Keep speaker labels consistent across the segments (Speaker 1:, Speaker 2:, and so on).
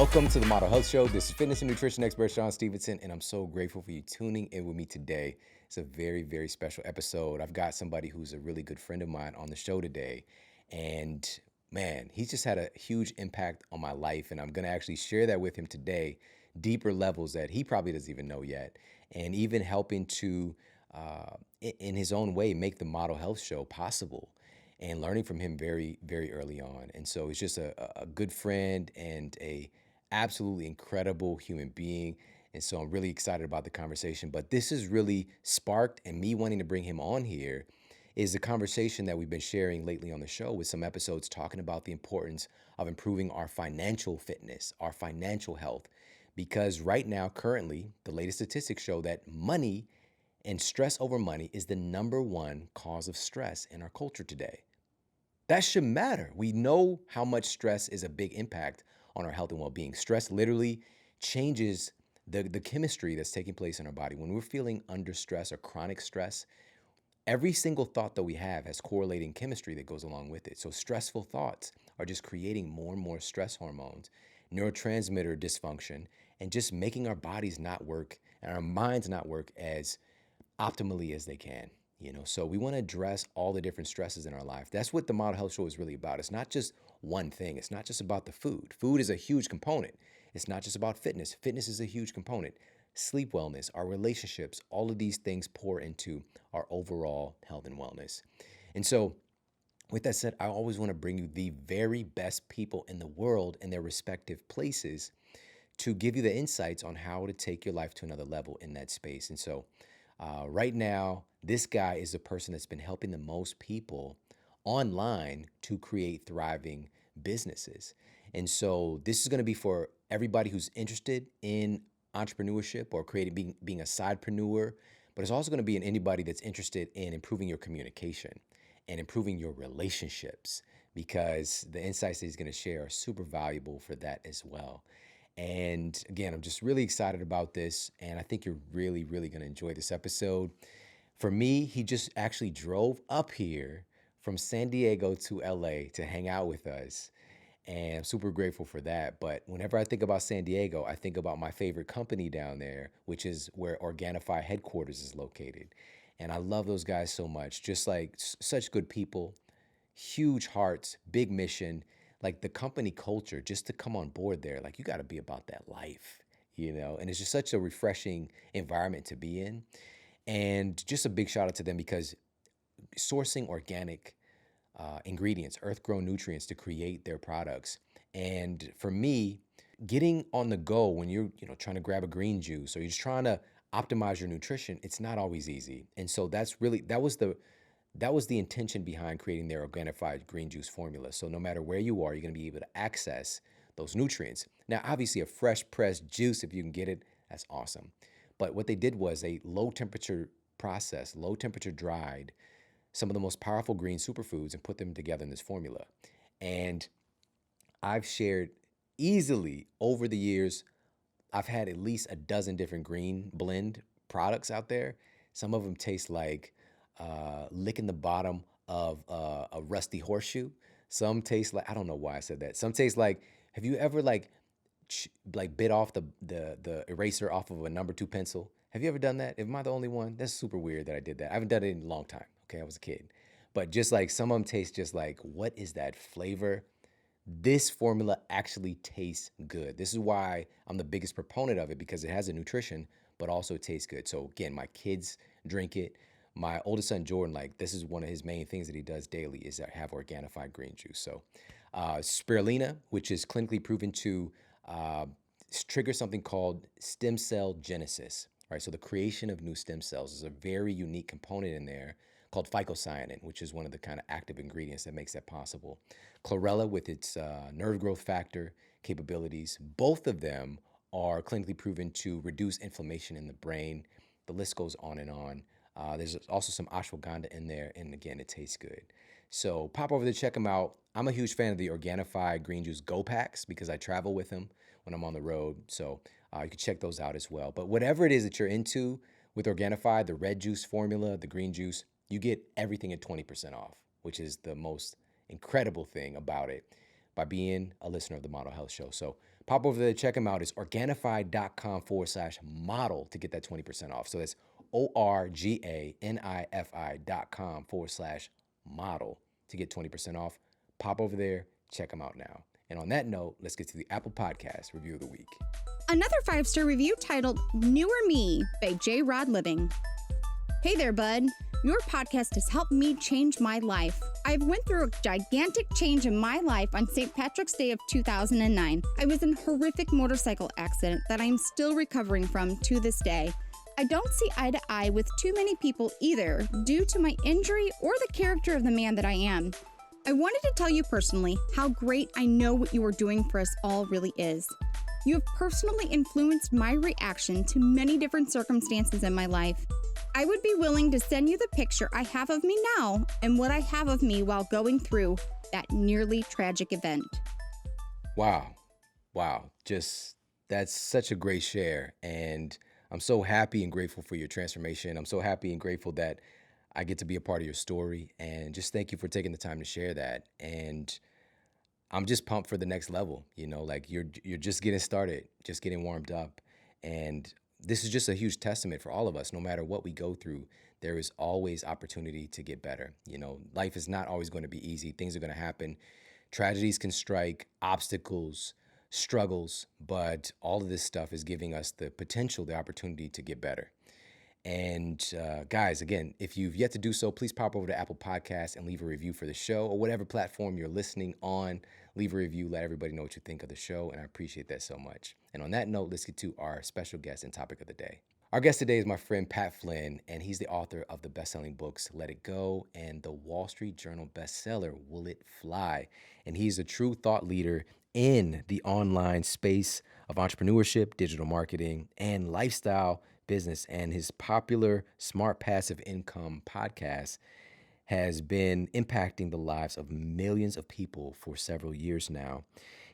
Speaker 1: Welcome to the Model Health Show. This is fitness and nutrition expert Sean Stevenson, and I'm so grateful for you tuning in with me today. It's a very, very special episode. I've got somebody who's a really good friend of mine on the show today, and man, he's just had a huge impact on my life, and I'm going to actually share that with him today, deeper levels that he probably doesn't even know yet, and even helping to, in his own way, make the Model Health Show possible and learning from him very, very early on. And so he's just a good friend and a absolutely incredible human being. And so I'm really excited about the conversation. But this is really sparked, and me wanting to bring him on here is the conversation that we've been sharing lately on the show with some episodes talking about the importance of improving our financial fitness, our financial health. Because right now, currently, the latest statistics show that money and stress over money is the number one cause of stress in our culture today. That should matter. We know how much stress is a big impact on our health and well-being. Stress literally changes the chemistry that's taking place in our body. When we're feeling under stress or chronic stress, every single thought that we have has correlating chemistry that goes along with it. So stressful thoughts are just creating more and more stress hormones, neurotransmitter dysfunction, and just making our bodies not work and our minds not work as optimally as they can. So we want to address all the different stresses in our life. That's what the Model Health Show is really about. It's not just one thing. It's not just about the food. Food is a huge component. It's not just about fitness. Fitness is a huge component. Sleep wellness, our relationships, all of these things pour into our overall health and wellness. And so with that said, I always want to bring you the very best people in the world in their respective places to give you the insights on how to take your life to another level in that space. And so right now, this guy is the person that's been helping the most people online to create thriving businesses. And so this is going to be for everybody who's interested in entrepreneurship or being a sidepreneur, but it's also going to be in anybody that's interested in improving your communication and improving your relationships, because the insights that he's going to share are super valuable for that as well. And again, I'm just really excited about this, and I think you're really, really going to enjoy this episode. For me, he just actually drove up here from San Diego to LA to hang out with us, and I'm super grateful for that. But whenever I think about San Diego, I think about my favorite company down there, which is where Organifi headquarters is located. And I love those guys so much, just like such good people, huge hearts, big mission. Like the company culture, just to come on board there, like you got to be about that life, and it's just such a refreshing environment to be in. And just a big shout out to them, because sourcing organic ingredients, earth grown nutrients to create their products. And for me, getting on the go when you're trying to grab a green juice or you're just trying to optimize your nutrition, it's not always easy. And so that was the intention behind creating their Organifi green juice formula. So no matter where you are, you're going to be able to access those nutrients. Now, obviously, a fresh pressed juice, if you can get it, that's awesome. But what they did was a low temperature process, low temperature dried some of the most powerful green superfoods and put them together in this formula. And I've shared easily over the years, I've had at least a dozen different green blend products out there. Some of them taste like licking the bottom of a rusty horseshoe. Some taste like, I don't know why I said that. Some taste like, have you ever like bit off the eraser off of a number 2 pencil? Have you ever done that? Am I the only one? That's super weird that I did that. I haven't done it in a long time. Okay, I was a kid. But just like some of them taste just like, what is that flavor? This formula actually tastes good. This is why I'm the biggest proponent of it, because it has a nutrition, but also it tastes good. So again, my kids drink it. My oldest son, Jordan, like this is one of his main things that he does daily is have Organifi green juice. So spirulina, which is clinically proven to trigger something called stem cell genesis, right? So the creation of new stem cells is a very unique component in there called phycocyanin, which is one of the kind of active ingredients that makes that possible. Chlorella with its nerve growth factor capabilities, both of them are clinically proven to reduce inflammation in the brain. The list goes on and on. There's also some ashwagandha in there, and again, it tastes good. So pop over there, check them out. I'm a huge fan of the Organifi Green Juice Go Packs because I travel with them when I'm on the road. So you can check those out as well. But whatever it is that you're into with Organifi, the red juice formula, the green juice, you get everything at 20% off, which is the most incredible thing about it by being a listener of the Model Health Show. So Pop over there, check them out. It's Organifi.com/model to get that 20% off. So that's ORGANIFI.com/model to get 20% off. Pop over there, check them out now. And on that note, let's get to the Apple Podcast Review of the Week.
Speaker 2: Another 5-star review titled Newer Me by J. Rod Living. Hey there, bud. Your podcast has helped me change my life. I've went through a gigantic change in my life on St. Patrick's Day of 2009. I was in a horrific motorcycle accident that I'm still recovering from to this day. I don't see eye to eye with too many people either, due to my injury or the character of the man that I am. I wanted to tell you personally how great I know what you are doing for us all really is. You have personally influenced my reaction to many different circumstances in my life. I would be willing to send you the picture I have of me now and what I have of me while going through that nearly tragic event.
Speaker 1: Wow. Just, that's such a great share. And I'm so happy and grateful for your transformation. I'm so happy and grateful that I get to be a part of your story. And just thank you for taking the time to share that. And I'm just pumped for the next level. Like you're just getting started, just getting warmed up. And this is just a huge testament for all of us. No matter what we go through, there is always opportunity to get better. Life is not always going to be easy. Things are going to happen. Tragedies can strike, obstacles, struggles, but all of this stuff is giving us the potential, the opportunity to get better. And guys, again, if you've yet to do so, please pop over to Apple Podcasts and leave a review for the show, or whatever platform you're listening on. Leave a review, let everybody know what you think of the show, and I appreciate that so much. And on that note, let's get to our special guest and topic of the day. Our guest today is my friend Pat Flynn, and he's the author of the best-selling books Let It Go and the Wall Street Journal bestseller Will It Fly? And he's a true thought leader in the online space of entrepreneurship, digital marketing, and lifestyle business. And his popular Smart Passive Income podcast has been impacting the lives of millions of people for several years now.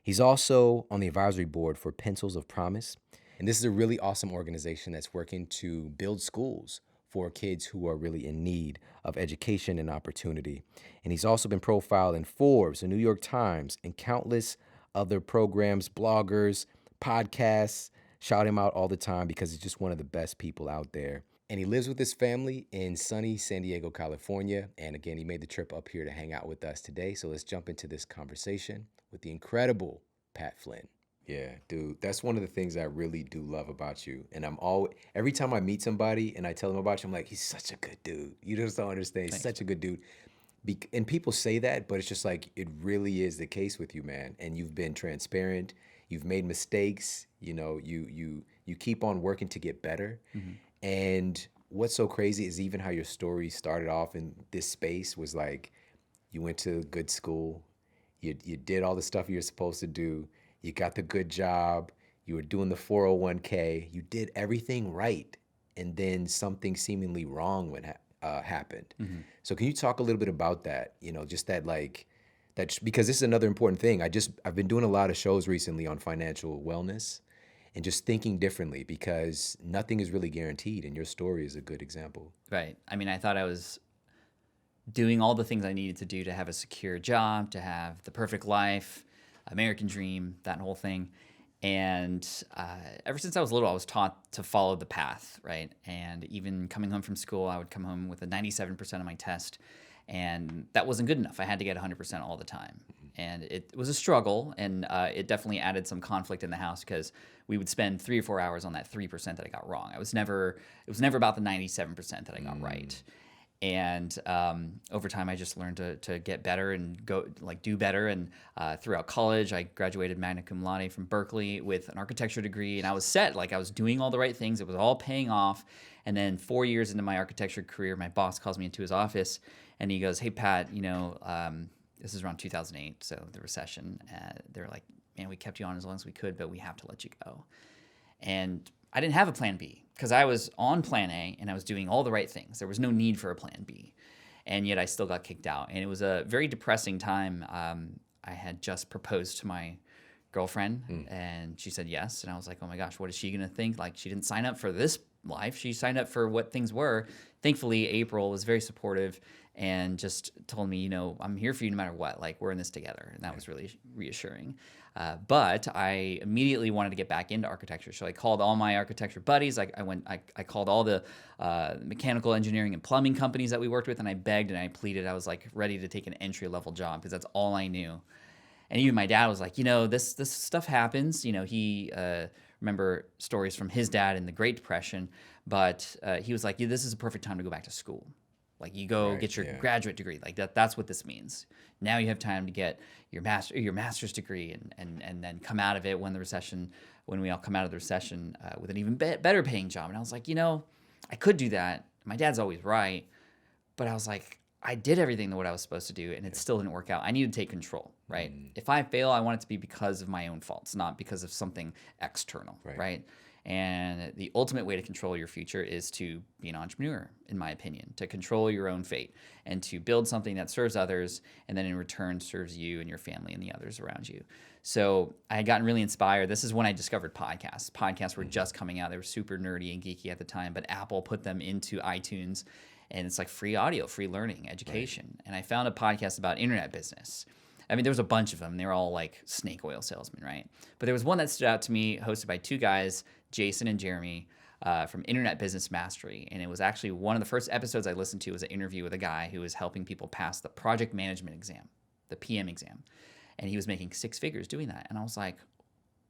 Speaker 1: He's also on the advisory board for Pencils of Promise. And this is a really awesome organization that's working to build schools for kids who are really in need of education and opportunity. And he's also been profiled in Forbes, the New York Times, and countless other programs, bloggers, podcasts. Shout him out all the time because he's just one of the best people out there. And he lives with his family in sunny San Diego, California. And again, he made the trip up here to hang out with us today. So let's jump into this conversation with the incredible Pat Flynn. Yeah, dude, that's one of the things I really do love about you. And every time I meet somebody and I tell them about you, I'm like, he's such a good dude. You just don't understand. He's such a good dude. And people say that, but it's just like, it really is the case with you, man. And you've been transparent. You've made mistakes. You keep on working to get better. Mm-hmm. And what's so crazy is even how your story started off in this space was like, you went to good school, you did all the stuff you're supposed to do, you got the good job, you were doing the 401k, you did everything right, and then something seemingly wrong happened. Mm-hmm. So can you talk a little bit about that? Just that because this is another important thing. I've been doing a lot of shows recently on financial wellness and just thinking differently because nothing is really guaranteed, and your story is a good example.
Speaker 3: Right. I mean, I thought I was doing all the things I needed to do to have a secure job, to have the perfect life, American dream, that whole thing. And ever since I was little, I was taught to follow the path, right? And even coming home from school, I would come home with a 97% on my test, and that wasn't good enough. I had to get 100% all the time. And it was a struggle, and it definitely added some conflict in the house because we would spend 3 or 4 hours on that 3% that I got wrong. It was never about the 97% that I got right. And over time, I just learned to get better and do better. And throughout college, I graduated magna cum laude from Berkeley with an architecture degree, and I was set. Like, I was doing all the right things. It was all paying off. And then 4 years into my architecture career, my boss calls me into his office, and he goes, "Hey, Pat, this is around 2008, so the recession. They're like, man, we kept you on as long as we could, but we have to let you go." And I didn't have a plan B because I was on plan A and I was doing all the right things. There was no need for a plan B. And yet I still got kicked out. And it was a very depressing time. I had just proposed to my girlfriend and she said yes. And I was like, oh my gosh, what is she going to think? Like, she didn't sign up for this life. She signed up for what things were. Thankfully, April was very supportive and just told me, I'm here for you no matter what. Like, we're in this together. And that was really reassuring. But I immediately wanted to get back into architecture. So I called all my architecture buddies. I called all the mechanical engineering and plumbing companies that we worked with, and I begged and I pleaded. I was like ready to take an entry-level job because that's all I knew. And even my dad was like, this stuff happens. He remember stories from his dad in the Great Depression, but he was like, this is a perfect time to go back to school. Like, you go get your graduate degree. Like, that's what this means. Now you have time to get your master's degree and then come out of it when we all come out of the recession with an even better paying job. And I was like, I could do that. My dad's always right. But I was like, I did everything what I was supposed to do, and it still didn't work out. I need to take control, right? If I fail, I want it to be because of my own faults, not because of something external, right? And the ultimate way to control your future is to be an entrepreneur, in my opinion, to control your own fate and to build something that serves others and then in return serves you and your family and the others around you. So I had gotten really inspired. This is when I discovered podcasts. Podcasts were just coming out. They were super nerdy and geeky at the time, but Apple put them into iTunes, and it's like free audio, free learning, education. And I found a podcast about internet business. I mean, there was a bunch of them. They were all like snake oil salesmen, right? But there was one that stood out to me, hosted by two guys, Jason and Jeremy, from Internet Business Mastery. And it was actually one of the first episodes I listened to was an interview with a guy who was helping people pass the project management exam, the PM exam. And he was making six figures doing that. And I was like,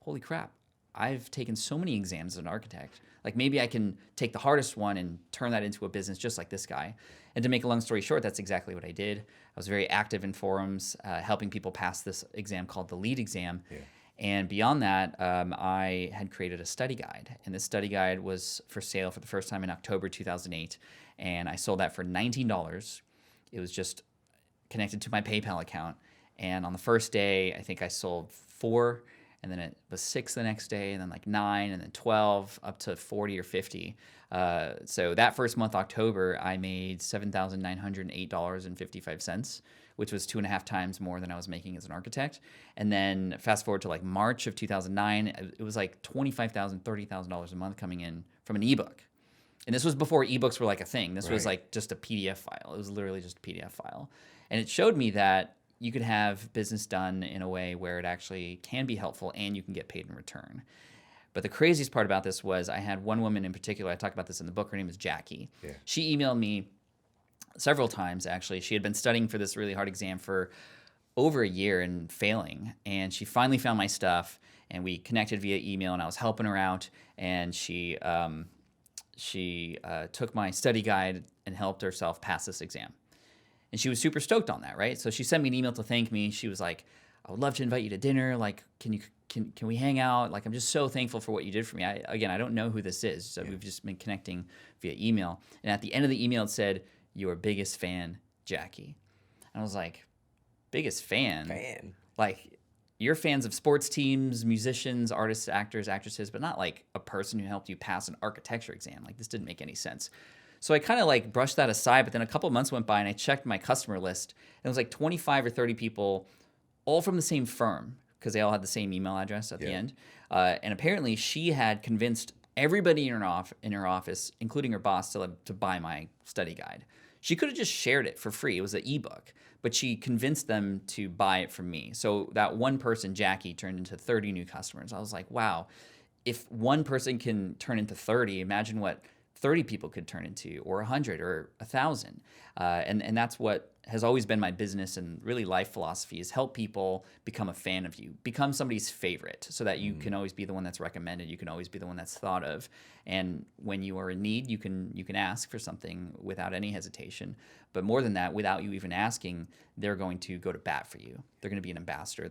Speaker 3: holy crap, I've taken so many exams as an architect. Like, maybe I can take the hardest one and turn that into a business just like this guy. And to make a long story short, that's exactly what I did. I was very active in forums, helping people pass this exam called the LEAD exam. Yeah. And beyond that, I had created a study guide. And this study guide was for sale for the first time in October 2008. And I sold that for $19. It was just connected to my PayPal account. And on the first day, I think I sold 4, and then it was 6 the next day, and then like 9, and then 12, up to 40 or 50. So that first month, October, I made $7,908.55, which was 2.5 times more than I was making as an architect. And then fast forward to like March of 2009, it was like $25,000, $30,000 a month coming in from an ebook. And this was before ebooks were like a thing. This was like just a PDF file. It was literally just a PDF file. And it showed me that you could have business done in a way where it actually can be helpful and you can get paid in return. But the craziest part about this was I had one woman in particular, I talk about this in the book, her name is Jackie. Yeah. She emailed me several times, actually. She had been studying for this really hard exam for over a year and failing. And she finally found my stuff, and we connected via email, and I was helping her out. And she took my study guide and helped herself pass this exam. And she was super stoked on that, right? So she sent me an email to thank me. She was like, I would love to invite you to dinner. Like, can we hang out? Like, I'm just so thankful for what you did for me. I don't know who this is. So we've just been connecting via email. And at the end of the email, it said, your biggest fan, Jackie. And I was like, biggest fan? Fan? Like, you're fans of sports teams, musicians, artists, actors, actresses, but not like a person who helped you pass an architecture exam. Like, this didn't make any sense. So I kind of like brushed that aside, but then a couple of months went by and I checked my customer list, and it was like 25 or 30 people, all from the same firm, because they all had the same email address at the end. And apparently she had convinced everybody in her office, including her boss, to buy my study guide. She could have just shared it for free. It was an ebook, but she convinced them to buy it from me. So that one person, Jackie, turned into 30 new customers. I was like, wow, if one person can turn into 30, imagine what 30 people could turn into, or 100 or 1,000. And that's what has always been my business and really life philosophy, is help people become a fan of you, become somebody's favorite, so that you can always be the one that's recommended. You can always be the one that's thought of. And when you are in need, you can ask for something without any hesitation. But more than that, without you even asking, they're going to go to bat for you. They're going to be an ambassador.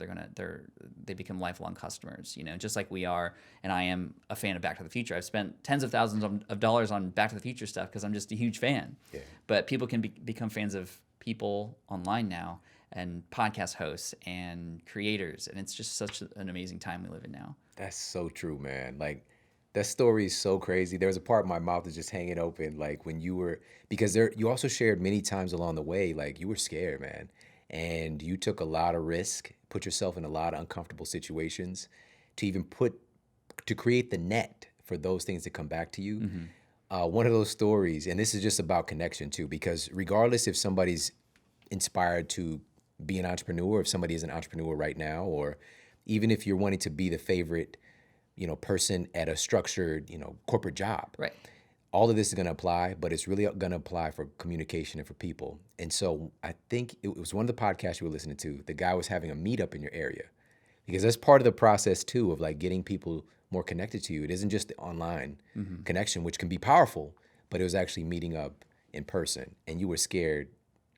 Speaker 3: They become lifelong customers, just like we are. And I am a fan of Back to the Future. I've spent tens of thousands of dollars on Back to the Future stuff because I'm just a huge fan. Yeah. But people can become fans of people online now, and podcast hosts and creators. And it's just such an amazing time we live in now.
Speaker 1: That's so true, man. Like, that story is so crazy. There was a part of my mouth that's just hanging open, like when you were, because you also shared many times along the way, like you were scared, man. And you took a lot of risk, put yourself in a lot of uncomfortable situations to create the net for those things to come back to you. Mm-hmm. One of those stories, and this is just about connection too, because regardless if somebody's inspired to be an entrepreneur, if somebody is an entrepreneur right now, or even if you're wanting to be the favorite, person at a structured, corporate job,
Speaker 3: Right.
Speaker 1: all of this is going to apply, but it's really going to apply for communication and for people. And so I think it was one of the podcasts you were listening to. The guy was having a meetup in your area, because that's part of the process too of like getting people more connected to you. It isn't just the online connection, which can be powerful, but it was actually meeting up in person, and you were scared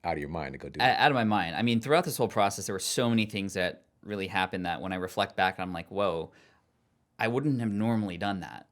Speaker 1: out of your mind to go do it.
Speaker 3: Out of my mind. I mean, throughout this whole process, there were so many things that really happened that when I reflect back, I'm like, whoa, I wouldn't have normally done that.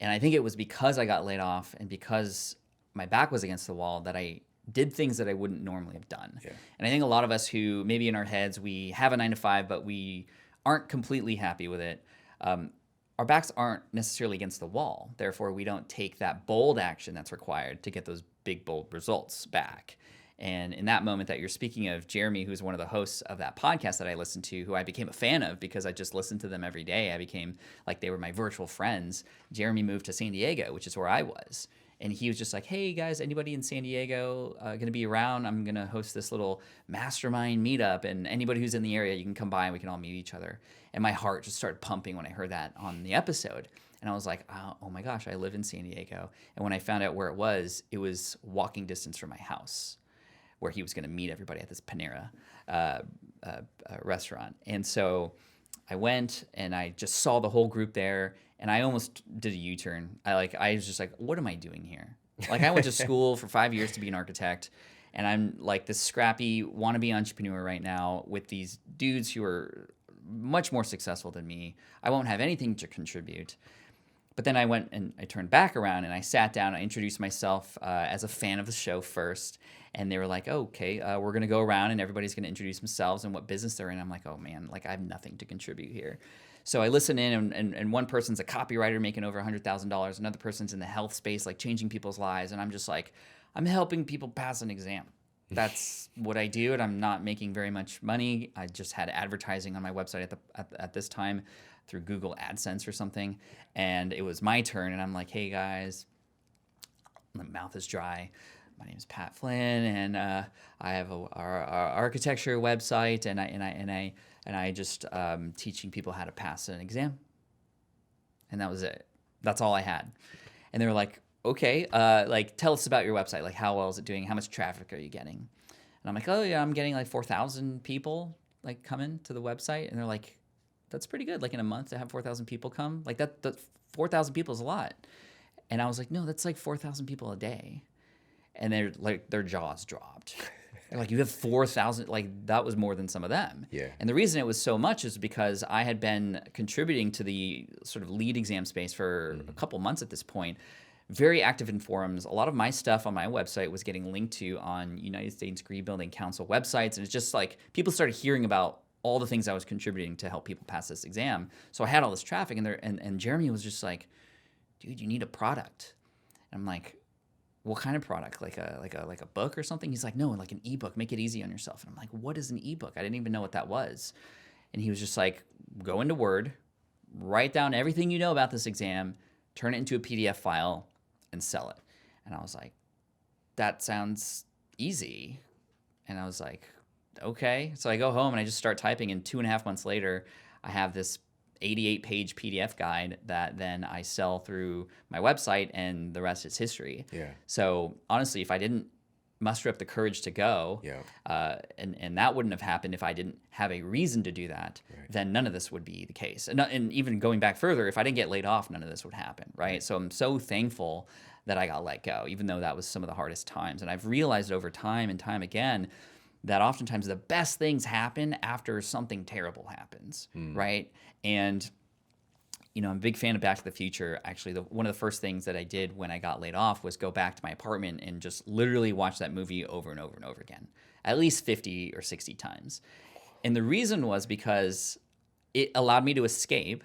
Speaker 3: And I think it was because I got laid off and because my back was against the wall that I did things that I wouldn't normally have done.
Speaker 1: Yeah.
Speaker 3: And I think a lot of us who maybe in our heads, we have a 9 to 5, but we aren't completely happy with it. Our backs aren't necessarily against the wall. Therefore, we don't take that bold action that's required to get those big, bold results back. And in that moment that you're speaking of, Jeremy, who's one of the hosts of that podcast that I listened to, who I became a fan of because I just listened to them every day. I became like they were my virtual friends. Jeremy moved to San Diego, which is where I was. And he was just like, hey, guys, anybody in San Diego going to be around? I'm going to host this little mastermind meetup. And anybody who's in the area, you can come by and we can all meet each other. And my heart just started pumping when I heard that on the episode. And I was like, oh my gosh, I live in San Diego. And when I found out where it was walking distance from my house, where he was going to meet everybody at this Panera restaurant. And so I went and I just saw the whole group there, and I almost did a U-turn. I was just like, what am I doing here? Like, I went to school for 5 years to be an architect, and I'm like this scrappy wannabe entrepreneur right now with these dudes who are much more successful than me. I won't have anything to contribute. But then I went and I turned back around and I sat down. I introduced myself as a fan of the show first. And they were like, oh, okay, we're going to go around and everybody's going to introduce themselves and what business they're in. I'm like, oh, man, like I have nothing to contribute here. So I listen in and one person's a copywriter making over $100,000. Another person's in the health space, like changing people's lives. And I'm just like, I'm helping people pass an exam. That's what I do, and I'm not making very much money. I just had advertising on my website at this time through Google AdSense or something, and it was my turn, and I'm like, hey guys, my mouth is dry. My name is Pat Flynn, and I have our architecture website, and I just teaching people how to pass an exam, and that was it. That's all I had, and they were like, okay, like tell us about your website. Like, how well is it doing? How much traffic are you getting? And I'm like, oh yeah, I'm getting like 4,000 people like coming to the website, and they're like, that's pretty good. Like in a month to have 4,000 people come, like that 4,000 people is a lot. And I was like, no, that's like 4,000 people a day. And they're like, their jaws dropped. They're like, you have 4,000, like that was more than some of them.
Speaker 1: Yeah.
Speaker 3: And the reason it was so much is because I had been contributing to the sort of lead exam space for a couple months at this point, very active in forums. A lot of my stuff on my website was getting linked to on United States Degree Building Council websites. And it's just like people started hearing about all the things I was contributing to help people pass this exam. So I had all this traffic, and Jeremy was just like, dude, you need a product. And I'm like, what kind of product? Like a book or something? He's like, no, like an ebook. Make it easy on yourself. And I'm like, what is an ebook? I didn't even know what that was. And he was just like, go into Word, write down everything you know about this exam, turn it into a PDF file, and sell it. And I was like, that sounds easy. And I was like, okay. So I go home and I just start typing, and 2.5 months later, I have this 88-page PDF guide that then I sell through my website, and the rest is history.
Speaker 1: Yeah.
Speaker 3: So honestly, if I didn't muster up the courage to go, and that wouldn't have happened if I didn't have a reason to do that, then none of this would be the case. And even going back further, if I didn't get laid off, none of this would happen, right? So I'm so thankful that I got let go, even though that was some of the hardest times. And I've realized over time and time again that oftentimes the best things happen after something terrible happens, right? And I'm a big fan of Back to the Future. Actually, one of the first things that I did when I got laid off was go back to my apartment and just literally watch that movie over and over and over again, at least 50 or 60 times. And the reason was because it allowed me to escape,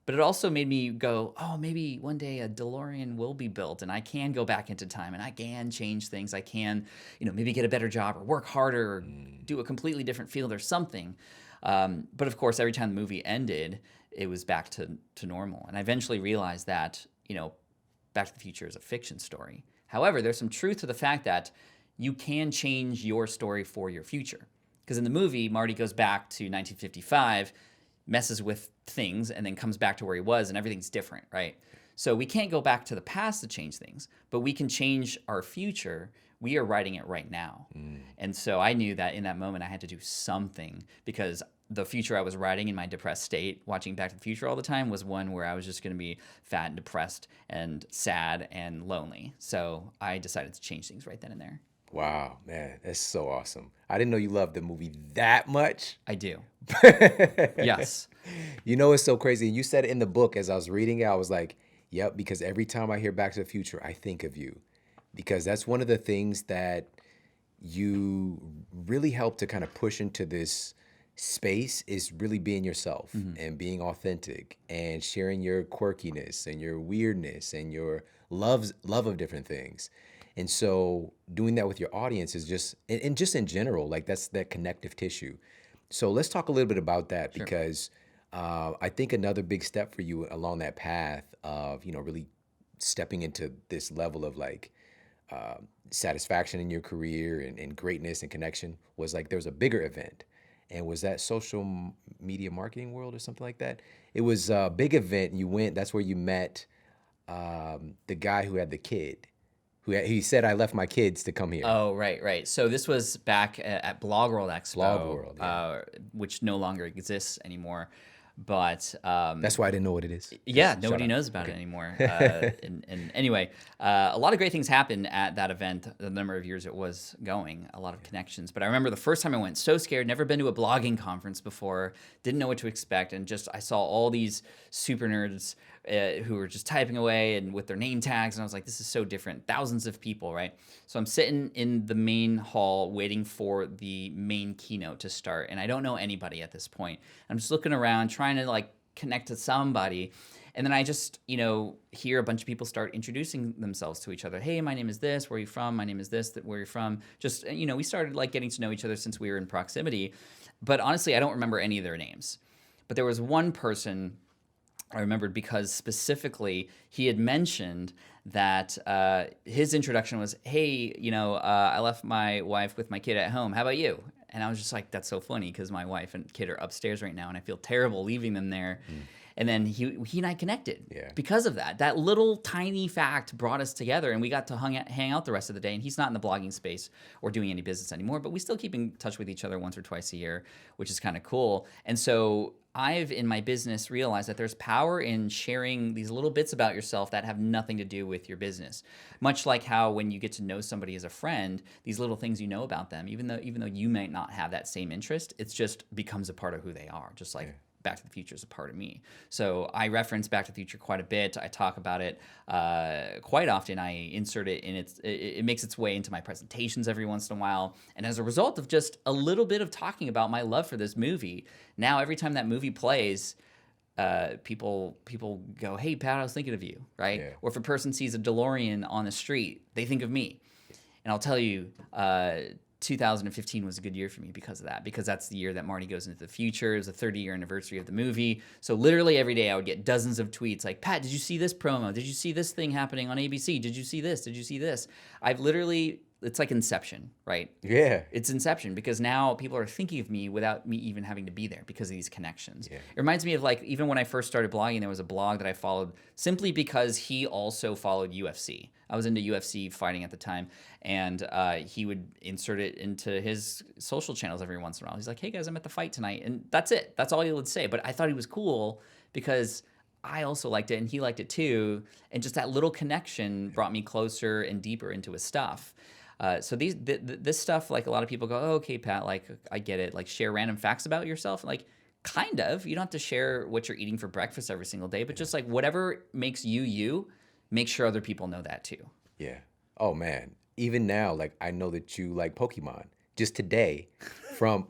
Speaker 3: but it also made me go, oh, maybe one day a DeLorean will be built and I can go back into time and I can change things. I can, maybe get a better job or work harder or do a completely different field or something. But of course, every time the movie ended, it was back to normal. And I eventually realized that, Back to the Future is a fiction story. However, there's some truth to the fact that you can change your story for your future. Because in the movie, Marty goes back to 1955, messes with things, and then comes back to where he was, and everything's different, right? So we can't go back to the past to change things, but we can change our future. We are writing it right now. And so I knew that in that moment I had to do something, because the future I was writing in my depressed state, watching Back to the Future all the time, was one where I was just going to be fat and depressed and sad and lonely. So I decided to change things right then and there.
Speaker 1: Wow, man, that's so awesome. I didn't know you loved the movie that much.
Speaker 3: I do. Yes.
Speaker 1: You know, it's so crazy. You said it in the book as I was reading it, I was like, yep, because every time I hear Back to the Future, I think of you. Because that's one of the things that you really help to kind of push into this space, is really being yourself and being authentic and sharing your quirkiness and your weirdness and your love of different things. And so doing that with your audience is just, and just in general, like that's that connective tissue. So let's talk a little bit about that, because I think another big step for you along that path of, really stepping into this level of like satisfaction in your career and greatness and connection was like, there was a bigger event. And was that social media marketing world or something like that? It was a big event. And you went, that's where you met the guy who had the kid. He said, I left my kids to come here.
Speaker 3: Oh, right. So this was back at Blog World Expo,
Speaker 1: Blog World, yeah.
Speaker 3: Which no longer exists anymore. But
Speaker 1: that's why I didn't know what it is.
Speaker 3: Yeah,
Speaker 1: Just
Speaker 3: nobody
Speaker 1: shut up.
Speaker 3: knows about it anymore. And anyway, a lot of great things happened at that event, the number of years it was going, a lot of connections. But I remember the first time I went, so scared, never been to a blogging conference before, didn't know what to expect, and just I saw all these super nerds who were just typing away and with their name tags, and I was like, this is so different. Thousands of people, right? So I'm sitting in the main hall waiting for the main keynote to start, and I don't know anybody at this point. I'm just looking around, trying to like connect to somebody, and then I just, hear a bunch of people start introducing themselves to each other. Hey, my name is this, where are you from? My name is this, where you're from. Just, we started like getting to know each other since we were in proximity, but honestly, I don't remember any of their names. But there was one person I remembered, because specifically he had mentioned that his introduction was, hey, I left my wife with my kid at home. How about you? And I was just like, that's so funny, because my wife and kid are upstairs right now, and I feel terrible leaving them there. And then he and I connected because of that. That little tiny fact brought us together, and we got to hang out the rest of the day. And he's not in the blogging space or doing any business anymore, but we still keep in touch with each other once or twice a year, which is kind of cool. And so I've, in my business, realized that there's power in sharing these little bits about yourself that have nothing to do with your business. Much like how when you get to know somebody as a friend, these little things you know about them, even though you might not have that same interest, it just becomes a part of who they are, just like Back to the Future is a part of me. So I reference Back to the Future quite a bit. I talk about it quite often. I insert it in it makes its way into my presentations every once in a while. And as a result of just a little bit of talking about my love for this movie, now every time that movie plays, people go, hey, Pat, I was thinking of you, right?
Speaker 1: Yeah.
Speaker 3: Or if a person sees a DeLorean on the street, they think of me. And I'll tell you, 2015 was a good year for me because of that, because that's the year that Marty goes into the future. It was the 30-year anniversary of the movie. So literally every day I would get dozens of tweets like, Pat, did you see this promo? Did you see this thing happening on ABC? Did you see this? Did you see this? It's like Inception, right?
Speaker 1: Yeah.
Speaker 3: It's Inception, because now people are thinking of me without me even having to be there because of these connections.
Speaker 1: Yeah.
Speaker 3: It reminds me of like, even when I first started blogging, there was a blog that I followed simply because he also followed UFC. I was into UFC fighting at the time, and he would insert it into his social channels every once in a while. He's like, hey guys, I'm at the fight tonight. And that's it. That's all he would say. But I thought he was cool because I also liked it and he liked it too. And just that little connection brought me closer and deeper into his stuff. So this stuff, like a lot of people go, oh, okay, Pat, like I get it. Like share random facts about yourself. Like kind of, you don't have to share what you're eating for breakfast every single day, but just like whatever makes you, make sure other people know that too.
Speaker 1: Yeah. Oh man. Even now, like I know that you like Pokemon. Just today,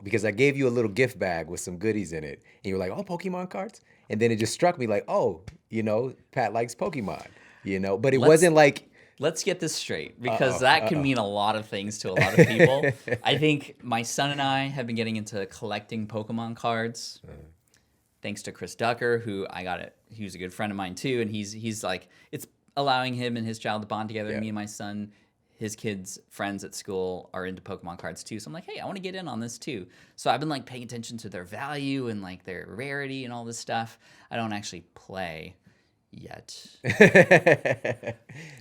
Speaker 1: because I gave you a little gift bag with some goodies in it, and you were like, oh, Pokemon cards? And then it just struck me like, oh, Pat likes Pokemon, but it wasn't like.
Speaker 3: Let's get this straight, because that can mean a lot of things to a lot of people. I think my son and I have been getting into collecting Pokemon cards. Thanks to Chris Ducker, who I got it. He was a good friend of mine too, and he's like, it's allowing him and his child to bond together.
Speaker 1: Yeah.
Speaker 3: Me and my son, his kids' friends at school are into Pokemon cards too. So I'm like, hey, I want to get in on this too. So I've been like paying attention to their value and like their rarity and all this stuff. I don't actually play yet.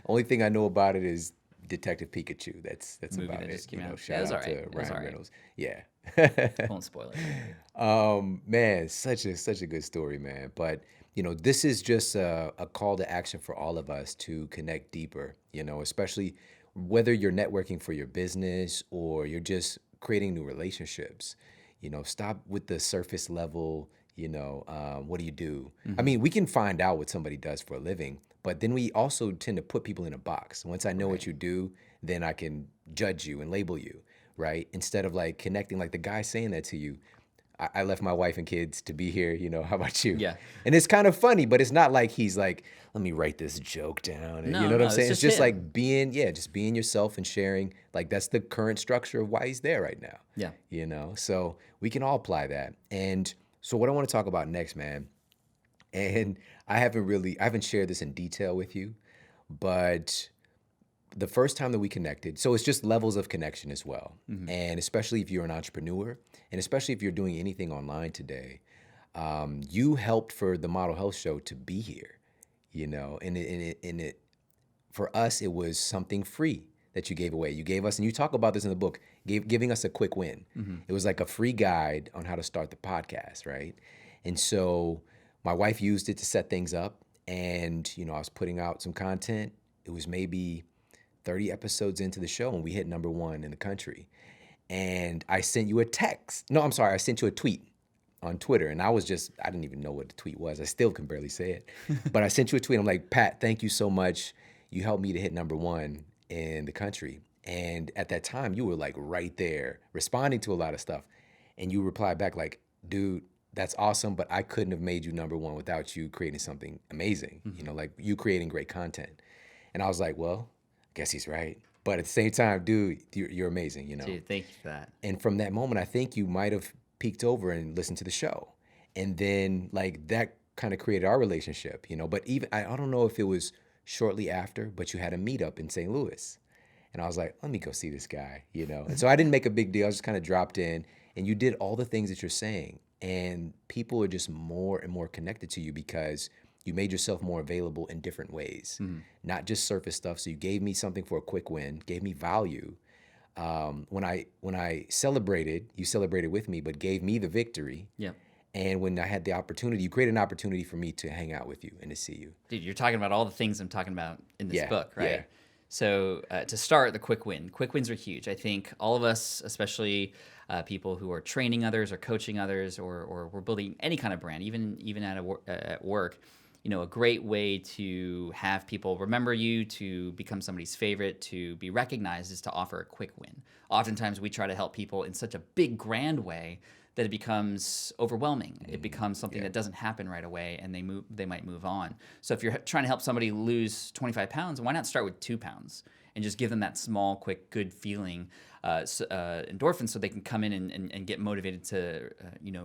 Speaker 1: Only thing I know about it is Detective Pikachu. That's
Speaker 3: Movie
Speaker 1: about
Speaker 3: that
Speaker 1: it.
Speaker 3: just came
Speaker 1: You know,
Speaker 3: out.
Speaker 1: shout
Speaker 3: It was
Speaker 1: out
Speaker 3: all right.
Speaker 1: to
Speaker 3: It was
Speaker 1: Ryan
Speaker 3: all right.
Speaker 1: Reynolds. Yeah.
Speaker 3: Won't spoil it.
Speaker 1: Man, such a good story, man. But you know, this is just a call to action for all of us to connect deeper. You know, especially whether you're networking for your business or you're just creating new relationships. You know, stop with the surface level. You know, what do you do? I mean, we can find out what somebody does for a living, but then we also tend to put people in a box. Once I know what
Speaker 3: Right.
Speaker 1: you do, then I can judge you and label you, right? Instead of like connecting, like the guy saying that to you. I left my wife and kids to be here. You know, how about you?
Speaker 3: Yeah.
Speaker 1: And it's kind of funny, but it's not like he's like, let me write this joke down. And you
Speaker 3: No,
Speaker 1: know what I'm
Speaker 3: no, it's
Speaker 1: saying? It's
Speaker 3: just
Speaker 1: just
Speaker 3: him.
Speaker 1: like being, yeah, just being yourself and sharing. Like that's the current structure of why he's there right now.
Speaker 3: Yeah.
Speaker 1: You know, so we can all apply that. And so what I want to talk about next, man, and I haven't shared this in detail with you, but the first time that we connected, so it's just levels of connection as well. And especially if you're an entrepreneur, and especially if you're doing anything online today, you helped for the Model Health Show to be here, you know, and it for us, it was something free that you gave away. You gave us, and you talk about this in the book, giving us a quick win. It was like a free guide on how to start the podcast, right? And so my wife used it to set things up, and you know, I was putting out some content. It was maybe 30 episodes into the show, and we hit #1 in the country. And I sent you a text. No, I'm sorry, I sent you a tweet on Twitter, and I didn't even know what the tweet was. I still can barely say it. But I sent you a tweet. I'm like, Pat, thank you so much. You helped me to hit #1 in the country. And at that time, you were like right there responding to a lot of stuff. And you replied back like, dude, that's awesome, but I couldn't have made you #1 without you creating something amazing, you know, like you creating great content. And I was like, well, I guess he's right. But at the same time, dude, you're amazing, you know.
Speaker 3: Dude, thank you for that.
Speaker 1: And from that moment, I think you might have peeked over and listened to the show. And then like that kind of created our relationship, you know. But even I don't know if it was shortly after, but you had a meetup in St. Louis. And I was like, let me go see this guy, you know. And so I didn't make a big deal. I just kind of dropped in, and you did all the things that you're saying. And people are just more and more connected to you because you made yourself more available in different ways, not just surface stuff. So you gave me something for a quick win, gave me value. When I celebrated, you celebrated with me, but gave me the victory.
Speaker 3: Yeah.
Speaker 1: And when I had the opportunity, you created an opportunity for me to hang out with you and to see you.
Speaker 3: Dude, you're talking about all the things I'm talking about in this
Speaker 1: Yeah,
Speaker 3: book, right?
Speaker 1: yeah.
Speaker 3: So to start, the quick win. Quick wins are huge. I think all of us, especially people who are training others or coaching others, or we're building any kind of brand, even at work, you know, a great way to have people remember you, to become somebody's favorite, to be recognized is to offer a quick win. Oftentimes we try to help people in such a big, grand way that it becomes overwhelming. It becomes something that doesn't happen right away, and they might move on. So if you're trying to help somebody lose 25 pounds, why not start with 2 pounds and just give them that small, quick, good feeling, endorphins, so they can come in and get motivated to,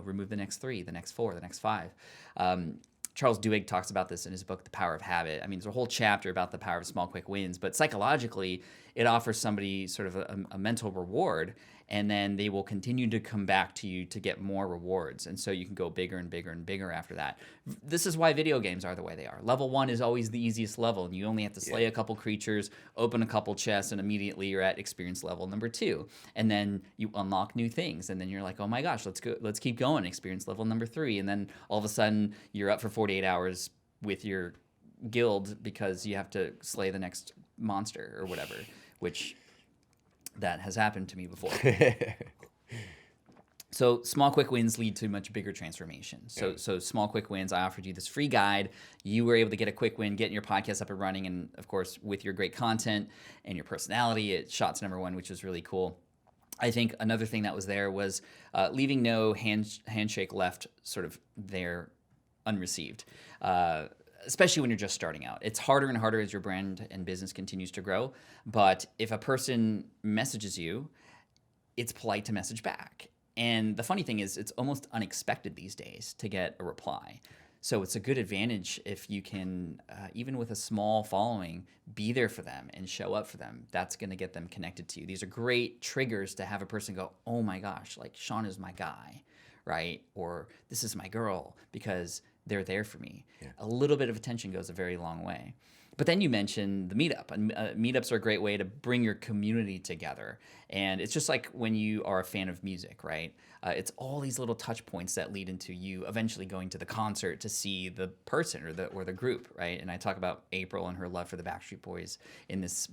Speaker 3: remove the next 3, the next 4, the next 5. Charles Duhigg talks about this in his book, The Power of Habit. I mean, there's a whole chapter about the power of small, quick wins, but psychologically, it offers somebody sort of a mental reward, and then they will continue to come back to you to get more rewards. And so you can go bigger and bigger and bigger after that. This is why video games are the way they are. Level 1 is always the easiest level, and you only have to slay a couple creatures, open a couple chests, and immediately you're at experience level number 2. And then you unlock new things, and then you're like, oh my gosh, let's keep going, experience level number 3. And then all of a sudden you're up for 48 hours with your guild because you have to slay the next monster or whatever, which that has happened to me before. So small, quick wins lead to much bigger transformation. So small, quick wins. I offered you this free guide. You were able to get a quick win, getting your podcast up and running, and of course, with your great content and your personality, it shot to #1, which was really cool. I think another thing that was there was leaving no handshake left sort of there unreceived. Especially when you're just starting out. It's harder and harder as your brand and business continues to grow. But if a person messages you, it's polite to message back. And the funny thing is, it's almost unexpected these days to get a reply. So it's a good advantage if you can, even with a small following, be there for them and show up for them. That's going to get them connected to you. These are great triggers to have a person go, oh my gosh, like Sean is my guy, right? Or this is my girl, because they're there for me. Yeah. A little bit of attention goes a very long way. But then you mentioned the meetup. And meetups are a great way to bring your community together. And it's just like when you are a fan of music, right? It's all these little touch points that lead into you eventually going to the concert to see the person or the group, right? And I talk about April and her love for the Backstreet Boys in this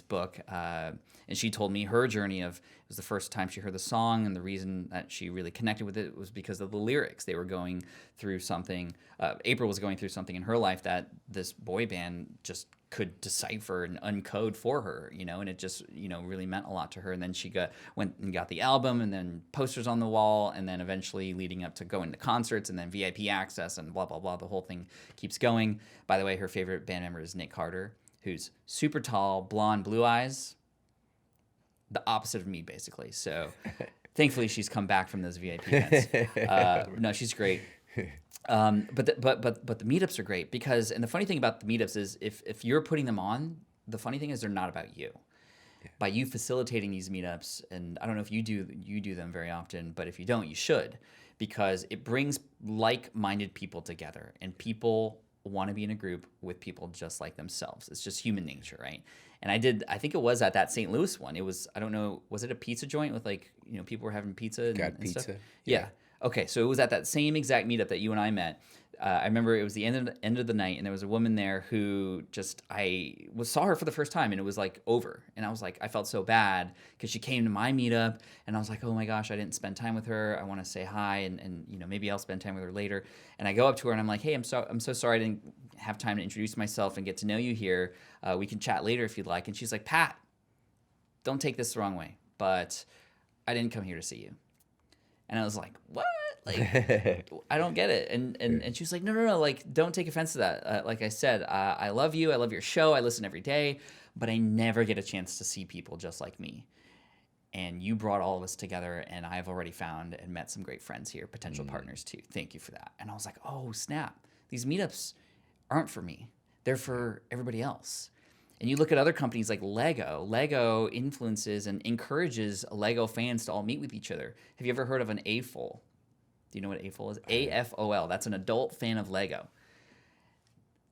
Speaker 3: book. And she told me her journey of, it was the first time she heard the song, and the reason that she really connected with it was because of the lyrics. They were going through something. April was going through something in her life that this boy band just could decipher and uncode for her, and it just, really meant a lot to her. And then she went and got the album, and then posters on the wall, and then eventually leading up to going to concerts, and then VIP access, and blah, blah, blah. The whole thing keeps going. By the way, her favorite band member is Nick Carter, who's super tall, blonde, blue eyes, the opposite of me, basically. So thankfully she's come back from those VIP events. No, she's great. But the meetups are great because, and the funny thing about the meetups is if you're putting them on, the funny thing is they're not about you. Yeah. By you facilitating these meetups, and I don't know if you do them very often, but if you don't, you should, because it brings like-minded people together, and people want to be in a group with people just like themselves. It's just human nature, right? And I think it was at that St. Louis one. It was, I don't know, was it a pizza joint with people were having pizza and
Speaker 1: pizza.
Speaker 3: Stuff? Yeah. Okay, so it was at that same exact meetup that you and I met. I remember it was the end of the night, and there was a woman there who saw her for the first time, and it was like over. And I was like, I felt so bad because she came to my meetup, and I was like, oh my gosh, I didn't spend time with her. I want to say hi, and maybe I'll spend time with her later. And I go up to her, and I'm like, hey, I'm so sorry I didn't have time to introduce myself and get to know you here. We can chat later if you'd like. And she's like, Pat, don't take this the wrong way, but I didn't come here to see you. And I was like, what? Like, I don't get it. And she was like, no, like, don't take offense to that. Like I said, I love you. I love your show. I listen every day, but I never get a chance to see people just like me. And you brought all of us together, and I've already found and met some great friends here, potential partners too. Thank you for that. And I was like, oh, snap. These meetups aren't for me. They're for everybody else. And you look at other companies like Lego. Lego influences and encourages Lego fans to all meet with each other. Have you ever heard of an AFOL? Do you know what AFOL is? AFOL. That's an adult fan of Lego.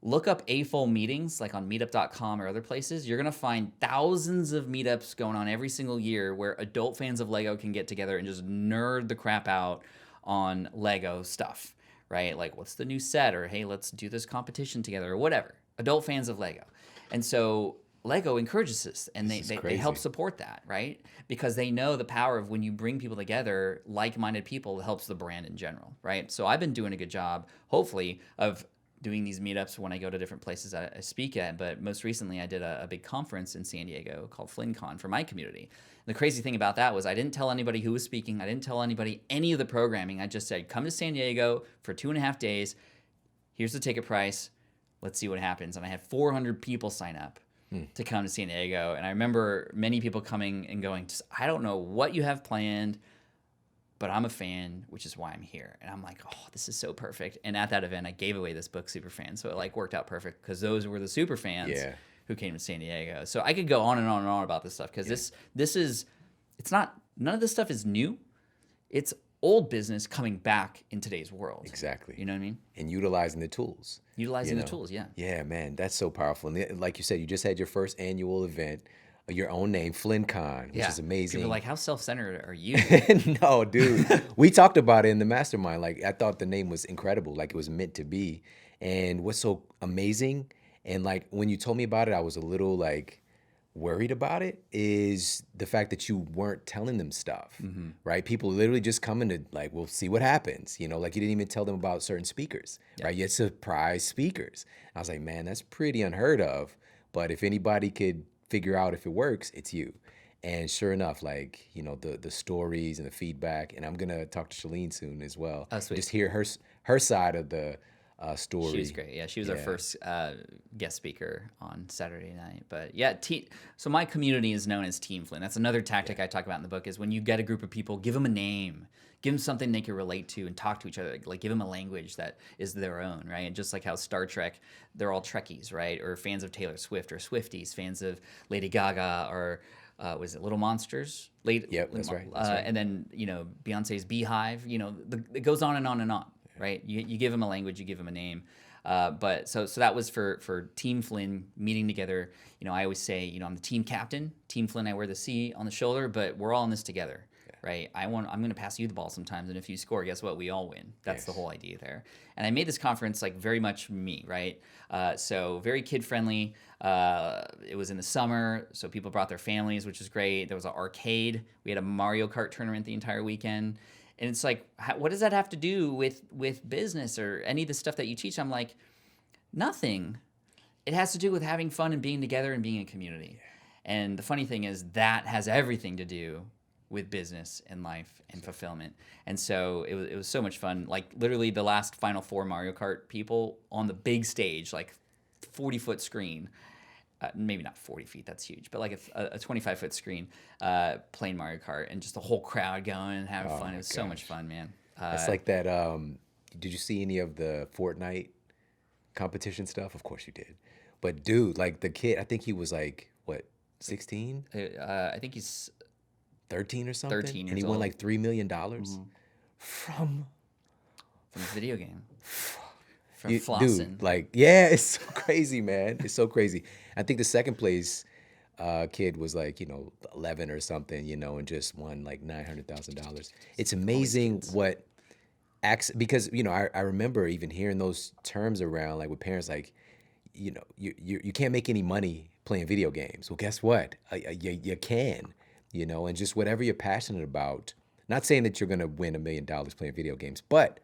Speaker 3: Look up AFOL meetings, like on meetup.com or other places. You're going to find thousands of meetups going on every single year where adult fans of Lego can get together and just nerd the crap out on Lego stuff, right? Like, what's the new set? Or, hey, let's do this competition together, or whatever. Adult fans of Lego. And so Lego encourages this, and they help support that, right? Because they know the power of when you bring people together, like-minded people, it helps the brand in general, right? So I've been doing a good job, hopefully, of doing these meetups when I go to different places I speak at. But most recently, I did a big conference in San Diego called Flynn for my community. And the crazy thing about that was I didn't tell anybody who was speaking. I didn't tell anybody any of the programming. I just said, come to San Diego for 2.5 days. Here's the ticket price. Let's see what happens. And I had 400 people sign up to come to San Diego. And I remember many people coming and going, I don't know what you have planned, but I'm a fan, which is why I'm here. And I'm like, oh, this is so perfect. And at that event, I gave away this book, Superfan. So it worked out perfect because those were the super fans who came to San Diego. So I could go on and on and on about this stuff because none of this stuff is new. It's old business coming back in today's world.
Speaker 1: Exactly.
Speaker 3: You know what I mean?
Speaker 1: And utilizing the tools.
Speaker 3: The tools, yeah.
Speaker 1: Yeah, man, that's so powerful. And like you said, you just had your first annual event, your own name, Flynn, which is amazing.
Speaker 3: People are like, how self-centered are you?
Speaker 1: No, dude. We talked about it in the mastermind. Like, I thought the name was incredible. Like, it was meant to be. And what's so amazing, and like when you told me about it, I was a little like worried about it, is the fact that you weren't telling them stuff, right? People literally just coming to like, we'll see what happens. Like you didn't even tell them about certain speakers, right? You had surprise speakers. I was like, man, that's pretty unheard of. But if anybody could figure out if it works, it's you. And sure enough, like, the stories and the feedback, and I'm going to talk to Shalene soon as well.
Speaker 3: Oh, sweet.
Speaker 1: Just hear her side of story.
Speaker 3: She was great. Yeah, she was our
Speaker 1: Yeah.
Speaker 3: first guest speaker on Saturday night. But yeah, so my community is known as Team Flynn. That's another tactic I talk about in the book is when you get a group of people, give them a name. Give them something they can relate to and talk to each other. Like give them a language that is their own, right? And just like how Star Trek, they're all Trekkies, right? Or fans of Taylor Swift or Swifties, fans of Lady Gaga or was it Little Monsters?
Speaker 1: Yep, that's right. That's right.
Speaker 3: And then, Beyonce's Beehive, it goes on and on and on, right? You give them a language, you give them a name. But so that was for Team Flynn meeting together. I always say, I'm the team captain. Team Flynn, I wear the C on the shoulder, but we're all in this together. Right, I'm going to pass you the ball sometimes, and if you score, guess what? We all win. That's the whole idea there. And I made this conference like very much me, right? So very kid friendly. It was in the summer, so people brought their families, which is great. There was an arcade. We had a Mario Kart tournament the entire weekend, and it's like, what does that have to do with business or any of the stuff that you teach? I'm like, nothing. It has to do with having fun and being together and being a community. And the funny thing is that has everything to do with business and life and fulfillment. And so it was so much fun. Like literally the last Final Four Mario Kart people on the big stage, like 40-foot screen, maybe not 40 feet, that's huge, but like a 25-foot screen playing Mario Kart and just the whole crowd going and having fun. It was so much fun, man.
Speaker 1: It's like that. Did you see any of the Fortnite competition stuff? Of course you did. But dude, like the kid, I think he was like, what, 16?
Speaker 3: I think he's
Speaker 1: 13 or something?
Speaker 3: 13 years
Speaker 1: and he won
Speaker 3: old.
Speaker 1: like $3 million from
Speaker 3: the video game. From
Speaker 1: dude,
Speaker 3: flossing.
Speaker 1: like, yeah, it's so crazy, man. It's so crazy. I think the second place kid was like, 11 or something, and just won like $900,000. It's amazing what because, I remember even hearing those terms around, like with parents, like, you can't make any money playing video games. Well, guess what? You can. And just whatever you're passionate about. Not saying that you're going to win $1 million playing video games, but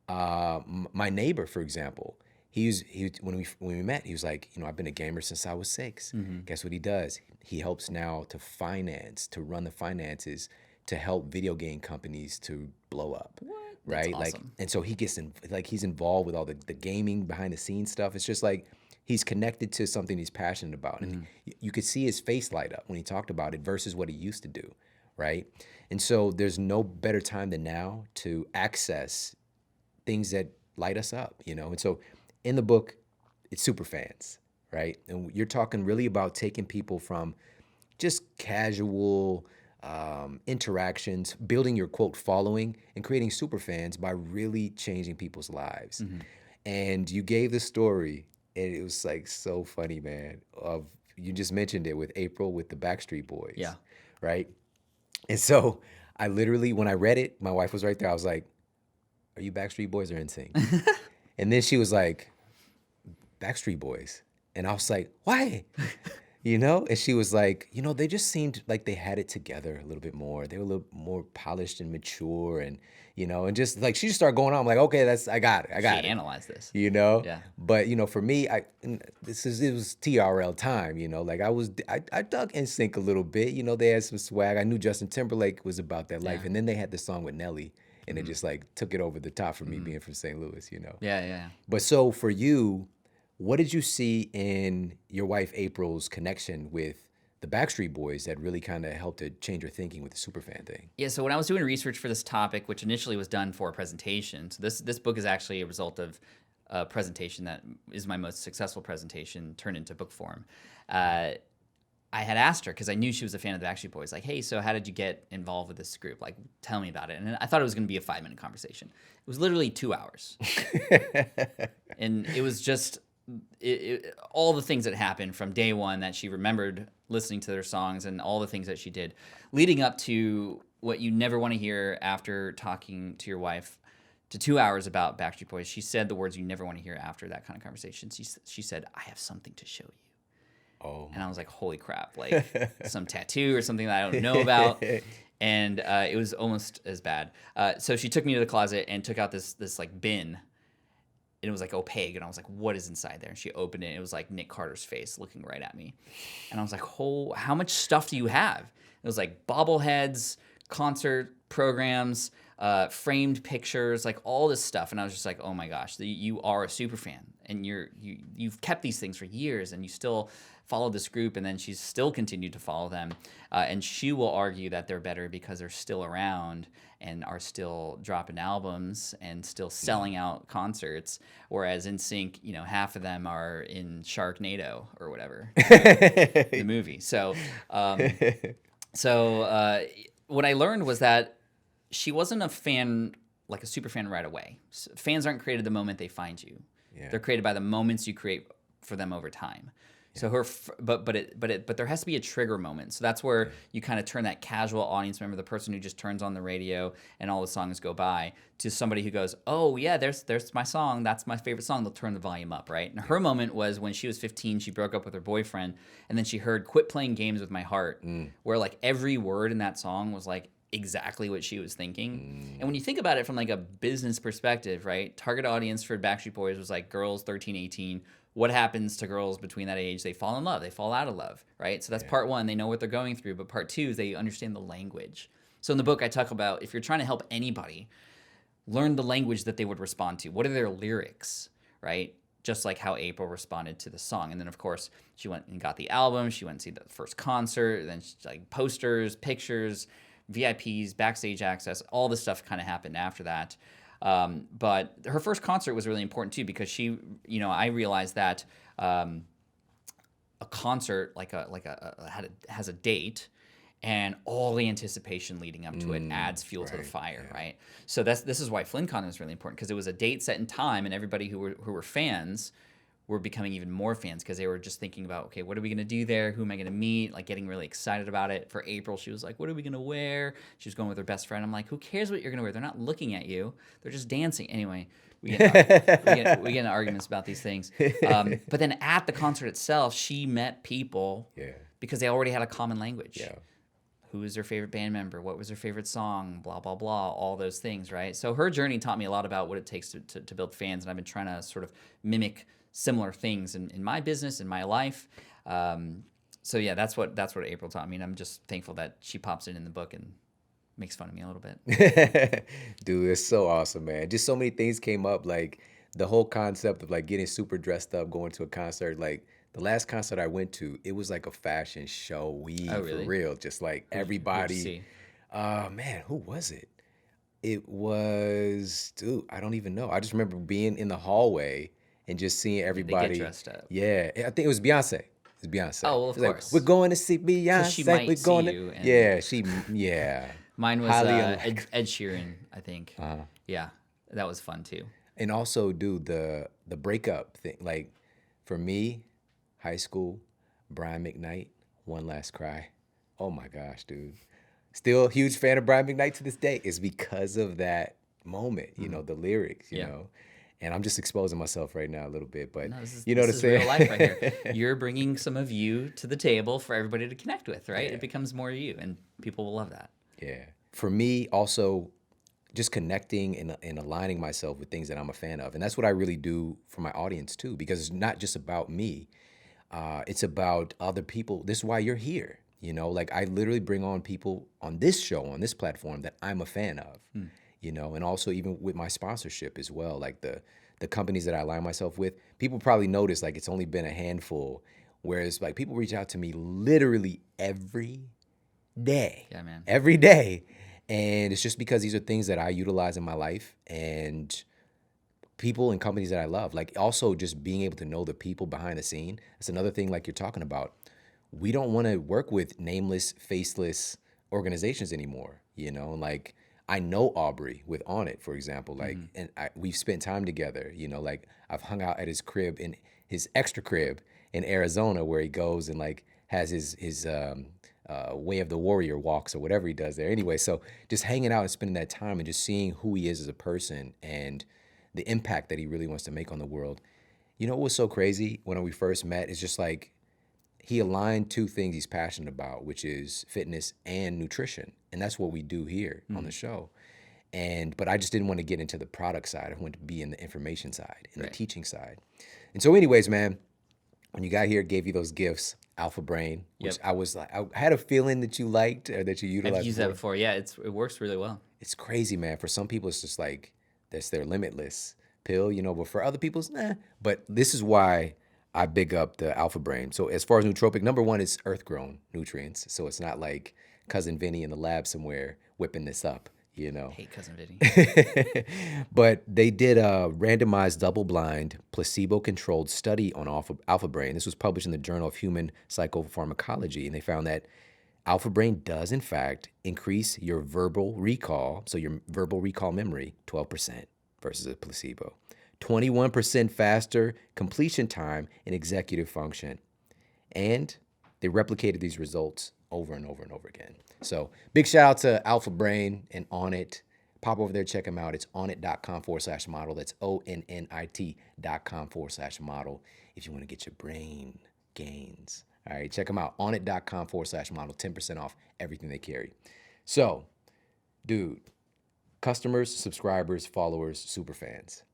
Speaker 1: my neighbor, for example, when we met, he was like, I've been a gamer since I was 6. Guess what he does? He helps now to run the finances to help video game companies to blow up.
Speaker 3: What?
Speaker 1: Right?
Speaker 3: That's awesome.
Speaker 1: Like, and so he gets he's involved with all the gaming behind the scenes stuff. It's just like he's connected to something he's passionate about. And you could see his face light up when he talked about it versus what he used to do, right? And so there's no better time than now to access things that light us up, And so in the book, it's super fans, right? And you're talking really about taking people from just casual interactions, building your quote following, and creating super fans by really changing people's lives. And you gave the story, and it was like so funny, man. You just mentioned it with April with the Backstreet Boys.
Speaker 3: Yeah.
Speaker 1: Right? And so I literally, when I read it, my wife was right there. I was like, are you Backstreet Boys or NSYNC? And then she was like, Backstreet Boys. And I was like, why? And she was like, they just seemed like they had it together a little bit more. They were a little more polished and mature and, and just like, she just started going on. I'm like, okay, I got it.
Speaker 3: She analyzed this.
Speaker 1: Yeah. But, for me, it was TRL time, like I dug NSYNC a little bit. They had some swag. I knew Justin Timberlake was about that life. And then they had the song with Nelly and it just like took it over the top for me being from St. Louis,
Speaker 3: Yeah.
Speaker 1: But so for you, what did you see in your wife April's connection with the Backstreet Boys that really kind of helped to change your thinking with the superfan thing?
Speaker 3: Yeah, so when I was doing research for this topic, which initially was done for a presentation, so this book is actually a result of a presentation that is my most successful presentation turned into book form. I had asked her, because I knew she was a fan of the Backstreet Boys, like, hey, so how did you get involved with this group? Like, tell me about it. And I thought it was going to be a 5-minute conversation. It was literally 2 hours. And it was just all the things that happened from day one that she remembered listening to their songs and all the things that she did leading up to what you never want to hear after talking to your wife to 2 hours about Backstreet Boys. She said the words you never want to hear after that kind of conversation. She said, I have something to show you.
Speaker 1: Oh.
Speaker 3: And I was like, holy crap, like some tattoo or something that I don't know about. And it was almost as bad. So she took me to the closet and took out this like bin. And it was like opaque, and I was like, what is inside there? And she opened it, and it was like Nick Carter's face looking right at me. And I was like, oh, how much stuff do you have? It was like bobbleheads, concert programs, framed pictures, like all this stuff. And I was just like, oh my gosh, you are a super fan, and you've kept these things for years, and you still follow this group. And then she's still continued to follow them, and she will argue that they're better because they're still around and are still dropping albums and still selling out concerts, whereas NSYNC, half of them are in Sharknado or whatever, the movie. So what I learned was that she wasn't a fan, like a super fan right away. Fans aren't created the moment they find you.
Speaker 1: Yeah.
Speaker 3: They're created by the moments you create for them over time. So but there has to be a trigger moment. So that's where you kind of turn that casual audience member, the person who just turns on the radio and all the songs go by, to somebody who goes, oh yeah, there's my song. That's my favorite song. They'll turn the volume up, right? And her moment was when she was 15. She broke up with her boyfriend, and then she heard "Quit Playing Games with My Heart," where like every word in that song was like exactly what she was thinking. And when you think about it from like a business perspective, right? Target audience for Backstreet Boys was like girls 13, 18. What happens to girls between that age? They fall in love. They fall out of love, right? So that's part one. They know what they're going through. But part two is they understand the language. So in the book, I talk about if you're trying to help anybody, learn the language that they would respond to. What are their lyrics, right? Just like how April responded to the song. And then, of course, she went and got the album. She went and see the first concert. Then like posters, pictures, VIPs, backstage access. All this stuff kind of happened after that. But her first concert was really important too, because she, I realized that a concert has a date, and all the anticipation leading up to it adds fuel to the fire, right? So this is why FlynnCon is really important, because it was a date set in time, and everybody who were fans were becoming even more fans, because they were just thinking about, okay, what are we going to do there? Who am I going to meet? Like getting really excited about it. For April, she was like, what are we going to wear? She was going with her best friend. I'm like, who cares what you're going to wear? They're not looking at you. They're just dancing. Anyway, we get into arguments about these things. But then at the concert itself, she met people because they already had a common language.
Speaker 1: Yeah.
Speaker 3: Who was their favorite band member? What was their favorite song? Blah, blah, blah, all those things, right? So her journey taught me a lot about what it takes to build fans, and I've been trying to sort of mimic similar things in my business, in my life. So yeah, that's what April taught me, and I'm just thankful that she pops in the book and makes fun of me a little bit.
Speaker 1: Dude, it's so awesome, man. Just so many things came up, like the whole concept of like getting super dressed up, going to a concert. Like the last concert I went to, it was like a fashion show.
Speaker 3: Oh, really?
Speaker 1: For real, just like
Speaker 3: Who'd you
Speaker 1: everybody.
Speaker 3: see?
Speaker 1: Man, who was it? It was, dude, I don't even know. I just remember being in the hallway and just seeing
Speaker 3: They
Speaker 1: everybody.
Speaker 3: get dressed up.
Speaker 1: Yeah, I think it was Beyonce. It was Beyonce.
Speaker 3: Oh, well, of
Speaker 1: It was like,
Speaker 3: course.
Speaker 1: we're going to see
Speaker 3: 'Cause
Speaker 1: Beyonce.
Speaker 3: she might
Speaker 1: We're
Speaker 3: see
Speaker 1: going
Speaker 3: you,
Speaker 1: to.
Speaker 3: and
Speaker 1: Yeah.
Speaker 3: mine was
Speaker 1: Highly
Speaker 3: Ed Sheeran, I think. Yeah, that was fun too.
Speaker 1: And also, dude, the breakup thing. Like, for me, high school, Brian McKnight, One Last Cry. Oh my gosh, dude. Still a huge fan of Brian McKnight to this day. It's because of that moment, the lyrics, you
Speaker 3: Yeah.
Speaker 1: know. And I'm just exposing myself right now a little bit, but
Speaker 3: No, this is,
Speaker 1: you know what I'm
Speaker 3: this is
Speaker 1: saying?
Speaker 3: real life right here. You're bringing some of you to the table for everybody to connect with, right?
Speaker 1: Yeah.
Speaker 3: It becomes more you, and people will love that.
Speaker 1: Yeah. For me, also, just connecting and aligning myself with things that I'm a fan of. And that's what I really do for my audience too, because it's not just about me. It's about other people. This is why you're here. Like I literally bring on people on this show, on this platform that I'm a fan of, and also even with my sponsorship as well, like the companies that I align myself with, people probably notice like it's only been a handful, whereas like people reach out to me literally every day.
Speaker 3: Yeah, man.
Speaker 1: Every day. And it's just because these are things that I utilize in my life and people and companies that I love. Like also just being able to know the people behind the scene. That's another thing like you're talking about. We don't want to work with nameless, faceless organizations anymore, like I know Aubrey with On It, for example, like, and we've spent time together, like I've hung out at his crib, in his extra crib in Arizona, where he goes and like has his Way of the Warrior walks or whatever he does there. Anyway, so just hanging out and spending that time and just seeing who he is as a person and the impact that he really wants to make on the world. What was so crazy when we first met is just like, he aligned two things he's passionate about, which is fitness and nutrition. And that's what we do here on the show. But I just didn't want to get into the product side. I wanted to be in the information side, in the teaching side. And so anyways, man, when you got here, gave you those gifts, Alpha Brain, which I was like, I had a feeling that you liked or that you utilized.
Speaker 3: I've used that before. Yeah, it works really well.
Speaker 1: It's crazy, man. For some people, it's just like that's their limitless pill, but for other people, it's nah. But this is why I big up the Alpha Brain. So as far as nootropic, number one is earth grown nutrients. So it's not like cousin Vinny in the lab somewhere whipping this up.
Speaker 3: Hate cousin Vinny.
Speaker 1: But they did a randomized double-blind placebo-controlled study on alpha brain. This was published in the Journal of Human Psychopharmacology, and they found that alpha brain does in fact increase your verbal recall, so your verbal recall memory, 12% versus a placebo. 21% faster completion time in executive function. And they replicated these results over and over and over again. So big shout out to Alpha Brain and Onnit. Pop over there, check them out. It's onnit.com/model. That's ONNIT.com/model if you want to get your brain gains. All right, check them out. Onnit.com/model. 10% off everything they carry. So, dude, customers, subscribers, followers, super fans.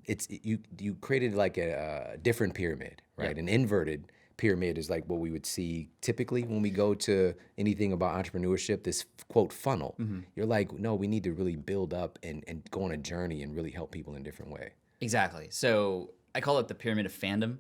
Speaker 1: You created like a different pyramid, right?
Speaker 3: Yep.
Speaker 1: An inverted pyramid is like what we would see typically when we go to anything about entrepreneurship, this quote funnel. You're like, no, we need to really build up and go on a journey and really help people in a different way.
Speaker 3: Exactly. So I call it the pyramid of fandom.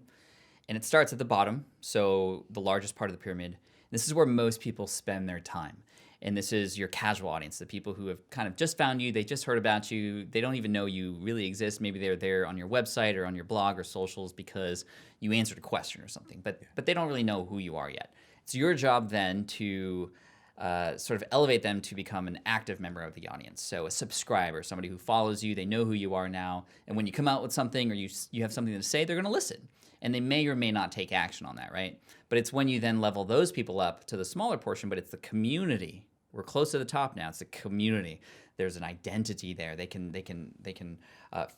Speaker 3: And it starts at the bottom, so the largest part of the pyramid. This is where most people spend their time. And this is your casual audience, the people who have kind of just found you, they just heard about you, they don't even know you really exist. Maybe they're there on your website or on your blog or socials because you answered a question or something, but they don't really know who you are yet. It's your job then to sort of elevate them to become an active member of the audience. So a subscriber, somebody who follows you, they know who you are now, and when you come out with something or you have something to say, they're going to listen. And they may or may not take action on that, right? But it's when you then level those people up to the smaller portion, but it's the community. We're close to the top now. It's the community. There's an identity there. They can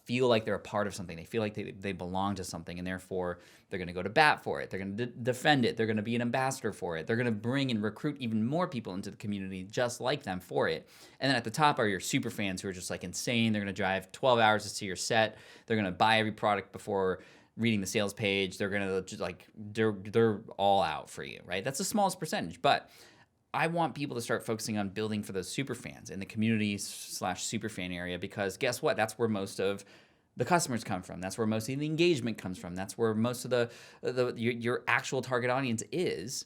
Speaker 3: feel like they're a part of something. They feel like they belong to something, and therefore they're going to go to bat for it. They're going to defend it. They're going to be an ambassador for it. They're going to bring and recruit even more people into the community just like them for it. And then at the top are your super fans who are just like insane. They're going to drive 12 hours to see your set. They're going to buy every product before reading the sales page. They're going to just like they're all out for you, right? That's the smallest percentage, but I want people to start focusing on building for those super fans in the community/super fan area, because guess what? That's where most of the customers come from. That's where most of the engagement comes from. That's where most of your actual target audience is.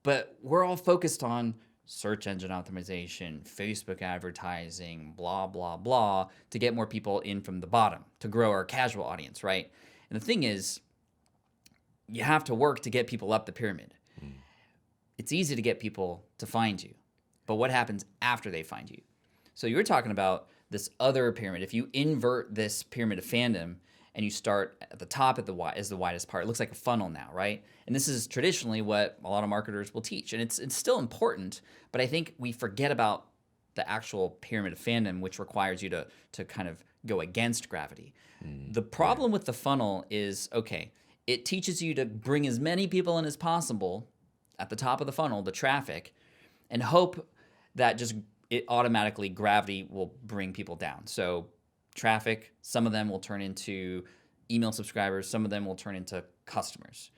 Speaker 3: But we're all focused on search engine optimization, Facebook advertising, blah, blah, blah, to get more people in from the bottom, to grow our casual audience, right? And the thing is, you have to work to get people up the pyramid. It's easy to get people to find you, but what happens after they find you? So you were talking about this other pyramid. If you invert this pyramid of fandom and you start at the top at is the widest part, it looks like a funnel now, right? And this is traditionally what a lot of marketers will teach, and it's still important, but I think we forget about the actual pyramid of fandom, which requires you to kind of go against gravity. The problem with the funnel is, okay, it teaches you to bring as many people in as possible at the top of the funnel, the traffic, and hope that just it automatically gravity will bring people down. So traffic, some of them will turn into email subscribers, some of them will turn into customers,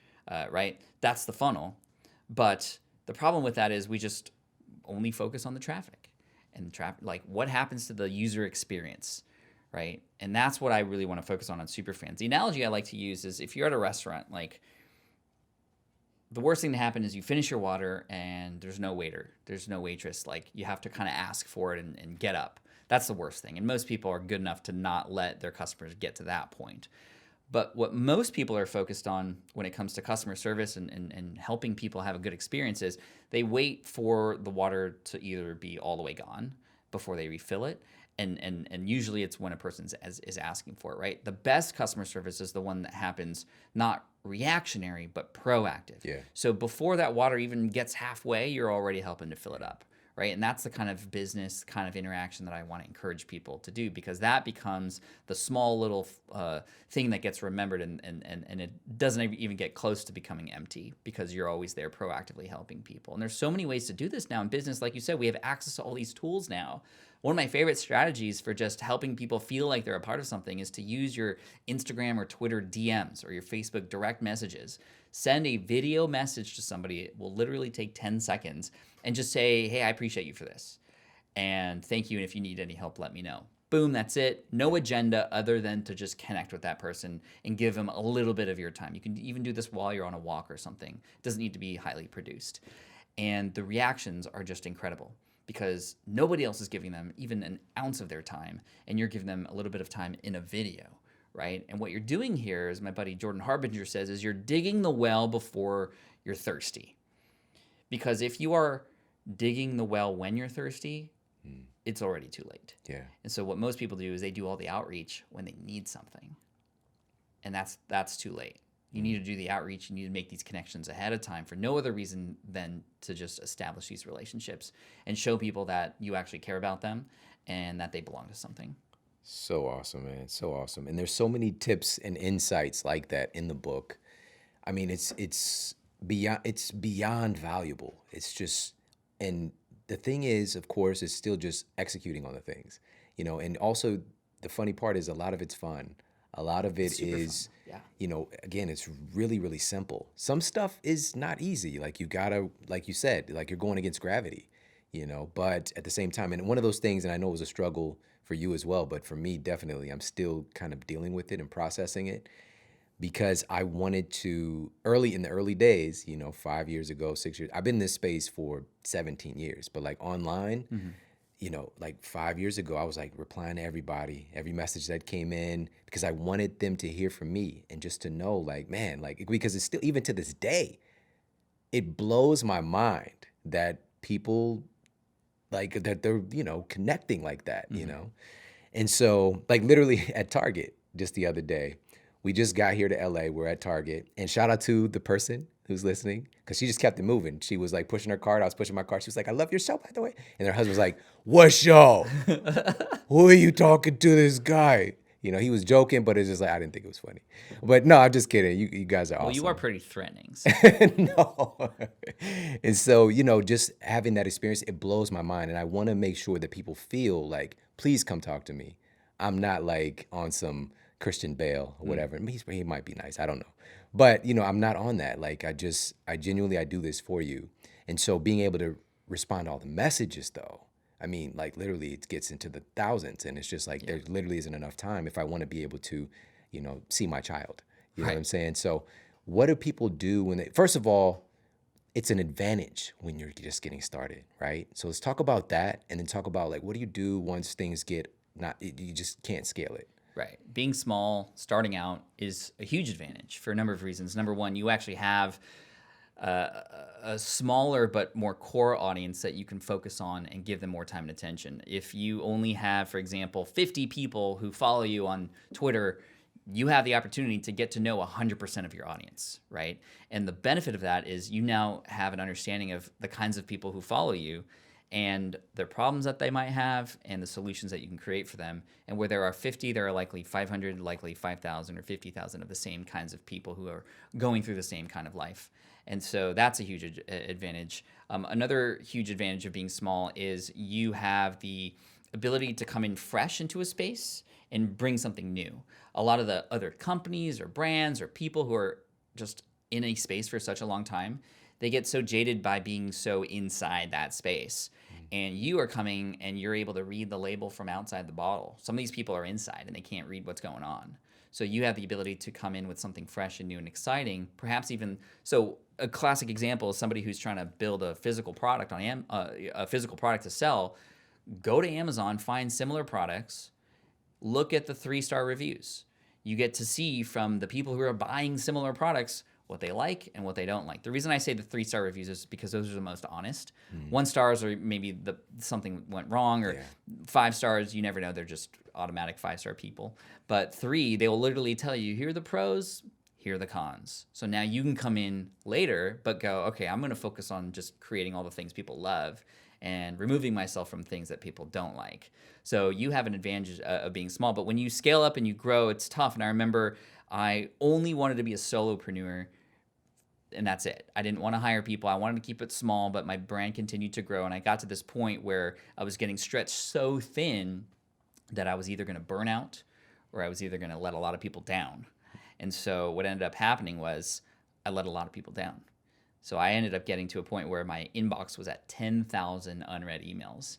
Speaker 3: right? That's the funnel. But the problem with that is we just only focus on the traffic. And like what happens to the user experience, right? And that's what I really want to focus on superfans. The analogy I like to use is if you're at a restaurant, like the worst thing to happen is you finish your water and there's no waiter, there's no waitress. Like you have to kind of ask for it and get up. That's the worst thing. And most people are good enough to not let their customers get to that point. But what most people are focused on when it comes to customer service and helping people have a good experience is they wait for the water to either be all the way gone before they refill it. And usually it's when a person is asking for it, right? The best customer service is the one that happens not reactionary, but proactive.
Speaker 1: Yeah.
Speaker 3: So before that water even gets halfway, you're already helping to fill it up, right? And that's the kind of business kind of interaction that I want to encourage people to do, because that becomes the small little thing that gets remembered and it doesn't even get close to becoming empty because you're always there proactively helping people. And there's so many ways to do this now in business. Like you said, we have access to all these tools now. One of my favorite strategies for just helping people feel like they're a part of something is to use your Instagram or Twitter DMs or your Facebook direct messages. Send a video message to somebody. It will literally take 10 seconds and just say, hey, I appreciate you for this. and thank you. And if you need any help, let me know. Boom, that's it. No agenda other than to just connect with that person and give them a little bit of your time. You can even do this while you're on a walk or something. It doesn't need to be highly produced. And the reactions are just incredible because nobody else is giving them even an ounce of their time, and you're giving them a little bit of time in a video, right? And what you're doing here, as my buddy Jordan Harbinger says, is you're digging the well before you're thirsty. Because if you are digging the well when you're thirsty, it's already too late.
Speaker 1: Yeah.
Speaker 3: And so what most people do is they do all the outreach when they need something. And that's too late. You need to do the outreach. You need to make these connections ahead of time for no other reason than to just establish these relationships and show people that you actually care about them and that they belong to something.
Speaker 1: So awesome, man. So awesome. And there's so many tips and insights like that in the book. I mean, it's beyond valuable. It's just, and the thing is, of course, it's still just executing on the things, and also the funny part is a lot of it's fun. A lot of it is, again, it's really, really simple. Some stuff is not easy. Like you gotta, like you said, like you're going against gravity, but at the same time, and one of those things, and I know it was a struggle for you as well, but for me, definitely, I'm still kind of dealing with it and processing it because I wanted to, in the early days, 5 years ago, 6 years, I've been in this space for 17 years, but like online, like 5 years ago, I was like replying to everybody, every message that came in, because I wanted them to hear from me and just to know, like, man, like, because it's still, even to this day, it blows my mind that people, like, that they're, connecting like that, And so, like, literally at Target just the other day, we just got here to LA, we're at Target, and shout out to the person who's listening, because she just kept it moving. She was like pushing her cart, I was pushing my cart. She was like, I love your show, by the way. And her husband was like, what show? Who are you talking to, this guy? He was joking, but it's just like, I didn't think it was funny. But no, I'm just kidding. You guys are awesome.
Speaker 3: Well, you are pretty threatening. So.
Speaker 1: No. And so, just having that experience, it blows my mind. And I want to make sure that people feel like, please come talk to me. I'm not like on some Christian Bale or whatever. He might be nice. I don't know. But, I'm not on that. Like, I genuinely, I do this for you. And so being able to respond to all the messages, though, I mean, like, literally, it gets into the thousands. And it's just like, there literally isn't enough time if I want to be able to, see my child. You know what I'm saying? So what do people do when first of all, it's an advantage when you're just getting started, right? So let's talk about that, and then talk about, like, what do you do once things get you just can't scale it.
Speaker 3: Right. Being small, starting out, is a huge advantage for a number of reasons. Number one, you actually have a smaller but more core audience that you can focus on and give them more time and attention. If you only have, for example, 50 people who follow you on Twitter, you have the opportunity to get to know 100% of your audience, right? And the benefit of that is you now have an understanding of the kinds of people who follow you and their problems that they might have and the solutions that you can create for them. And where there are 50, there are likely 500, likely 5,000 or 50,000 of the same kinds of people who are going through the same kind of life. And so that's a huge advantage. Another huge advantage of being small is you have the ability to come in fresh into a space and bring something new. A lot of the other companies or brands or people who are just in a space for such a long time, they get so jaded by being so inside that space. And you are coming and you're able to read the label from outside the bottle. Some of these people are inside and they can't read what's going on. So you have the ability to come in with something fresh and new and exciting, perhaps even, so a classic example is somebody who's trying to build a physical product on a physical product to sell. Go to Amazon, find similar products, look at the 3-star reviews. You get to see from the people who are buying similar products what they like and what they don't like. The reason I say the 3-star reviews is because those are the most honest. 1 stars are maybe something went wrong, or 5 stars, you never know, they're just automatic 5-star people. But 3, they will literally tell you, here are the pros, here are the cons. So now you can come in later, but go, okay, I'm gonna focus on just creating all the things people love and removing myself from things that people don't like. So you have an advantage of being small, but when you scale up and you grow, it's tough. And I remember I only wanted to be a solopreneur, and that's it. I didn't want to hire people. I wanted to keep it small, but my brand continued to grow. And I got to this point where I was getting stretched so thin that I was either going to burn out or I was either going to let a lot of people down. And so what ended up happening was I let a lot of people down. So I ended up getting to a point where my inbox was at 10,000 unread emails.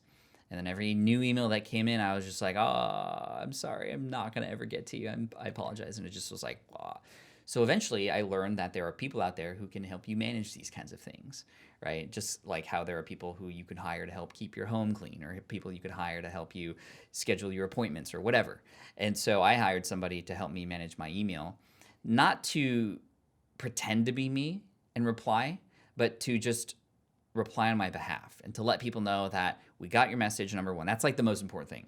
Speaker 3: And then every new email that came in, I was just like, oh, I'm sorry. I'm not going to ever get to you. I apologize. And it just was like, wow. So eventually I learned that there are people out there who can help you manage these kinds of things, right? Just like how there are people who you could hire to help keep your home clean, or people you could hire to help you schedule your appointments or whatever. And so I hired somebody to help me manage my email, not to pretend to be me and reply, but to just reply on my behalf and to let people know that we got your message, number one. That's like the most important thing,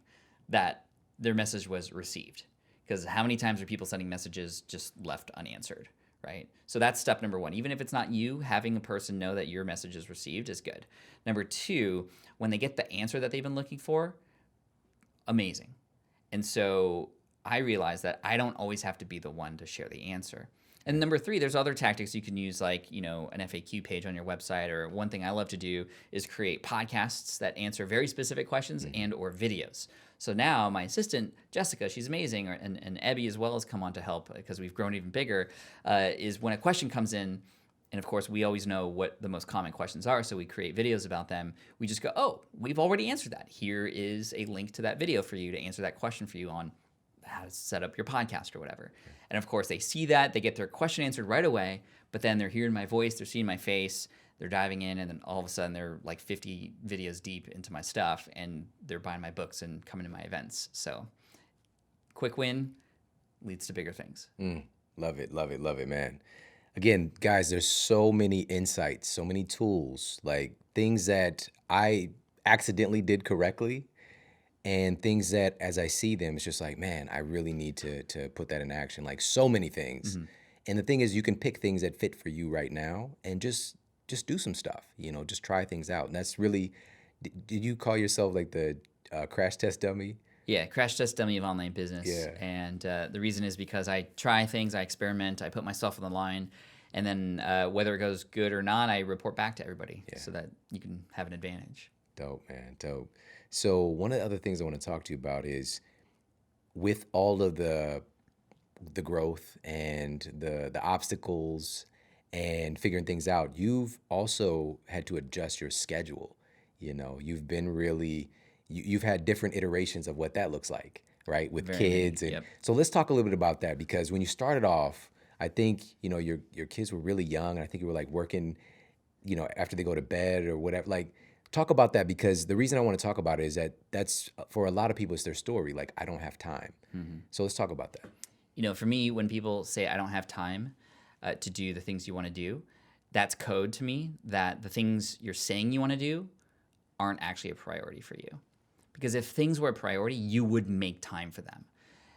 Speaker 3: that their message was received. Because how many times are people sending messages just left unanswered, right? So that's step number one. Even if it's not you, having a person know that your message is received is good. Number two, when they get the answer that they've been looking for, amazing. And so I realized that I don't always have to be the one to share the answer. And number three, there's other tactics you can use, like, an FAQ page on your website, or one thing I love to do is create podcasts that answer very specific questions and or videos. So now my assistant, Jessica, she's amazing, and Ebby as well has come on to help because we've grown even bigger, is when a question comes in, and of course we always know what the most common questions are, so we create videos about them. We just go, oh, we've already answered that. Here is a link to that video for you to answer that question for you on how to set up your podcast or whatever. And of course they see that, they get their question answered right away, but then they're hearing my voice, they're seeing my face, they're diving in, and then all of a sudden they're like 50 videos deep into my stuff, and they're buying my books and coming to my events. So quick win leads to bigger things.
Speaker 1: Love it, love it, love it, man. Again, guys, there's so many insights, so many tools, like things that I accidentally did correctly, and things that as I see them, it's just like, man, I really need to put that in action. Like so many things. And the thing is, you can pick things that fit for you right now and just do some stuff, just try things out. And that's really, did you call yourself like the crash test dummy?
Speaker 3: Yeah, crash test dummy of online business.
Speaker 1: Yeah.
Speaker 3: And the reason is because I try things, I experiment, I put myself on the line, and then whether it goes good or not, I report back to everybody so that you can have an advantage.
Speaker 1: Dope, man, dope. So one of the other things I want to talk to you about is, with all of the growth and the obstacles and figuring things out, you've also had to adjust your schedule. You've been really, you've had different iterations of what that looks like, right? With
Speaker 3: Very
Speaker 1: kids.
Speaker 3: many,
Speaker 1: And
Speaker 3: yep.
Speaker 1: so let's talk a little bit about that, because when you started off, I think, your kids were really young, and I think you were like working, after they go to bed or whatever. Like, talk about that, because the reason I want to talk about it is that that's, for a lot of people, it's their story. Like, I don't have time. So let's talk about that.
Speaker 3: For me, when people say I don't have time to do the things you want to do, that's code to me that the things you're saying you want to do aren't actually a priority for you. Because if things were a priority, you would make time for them.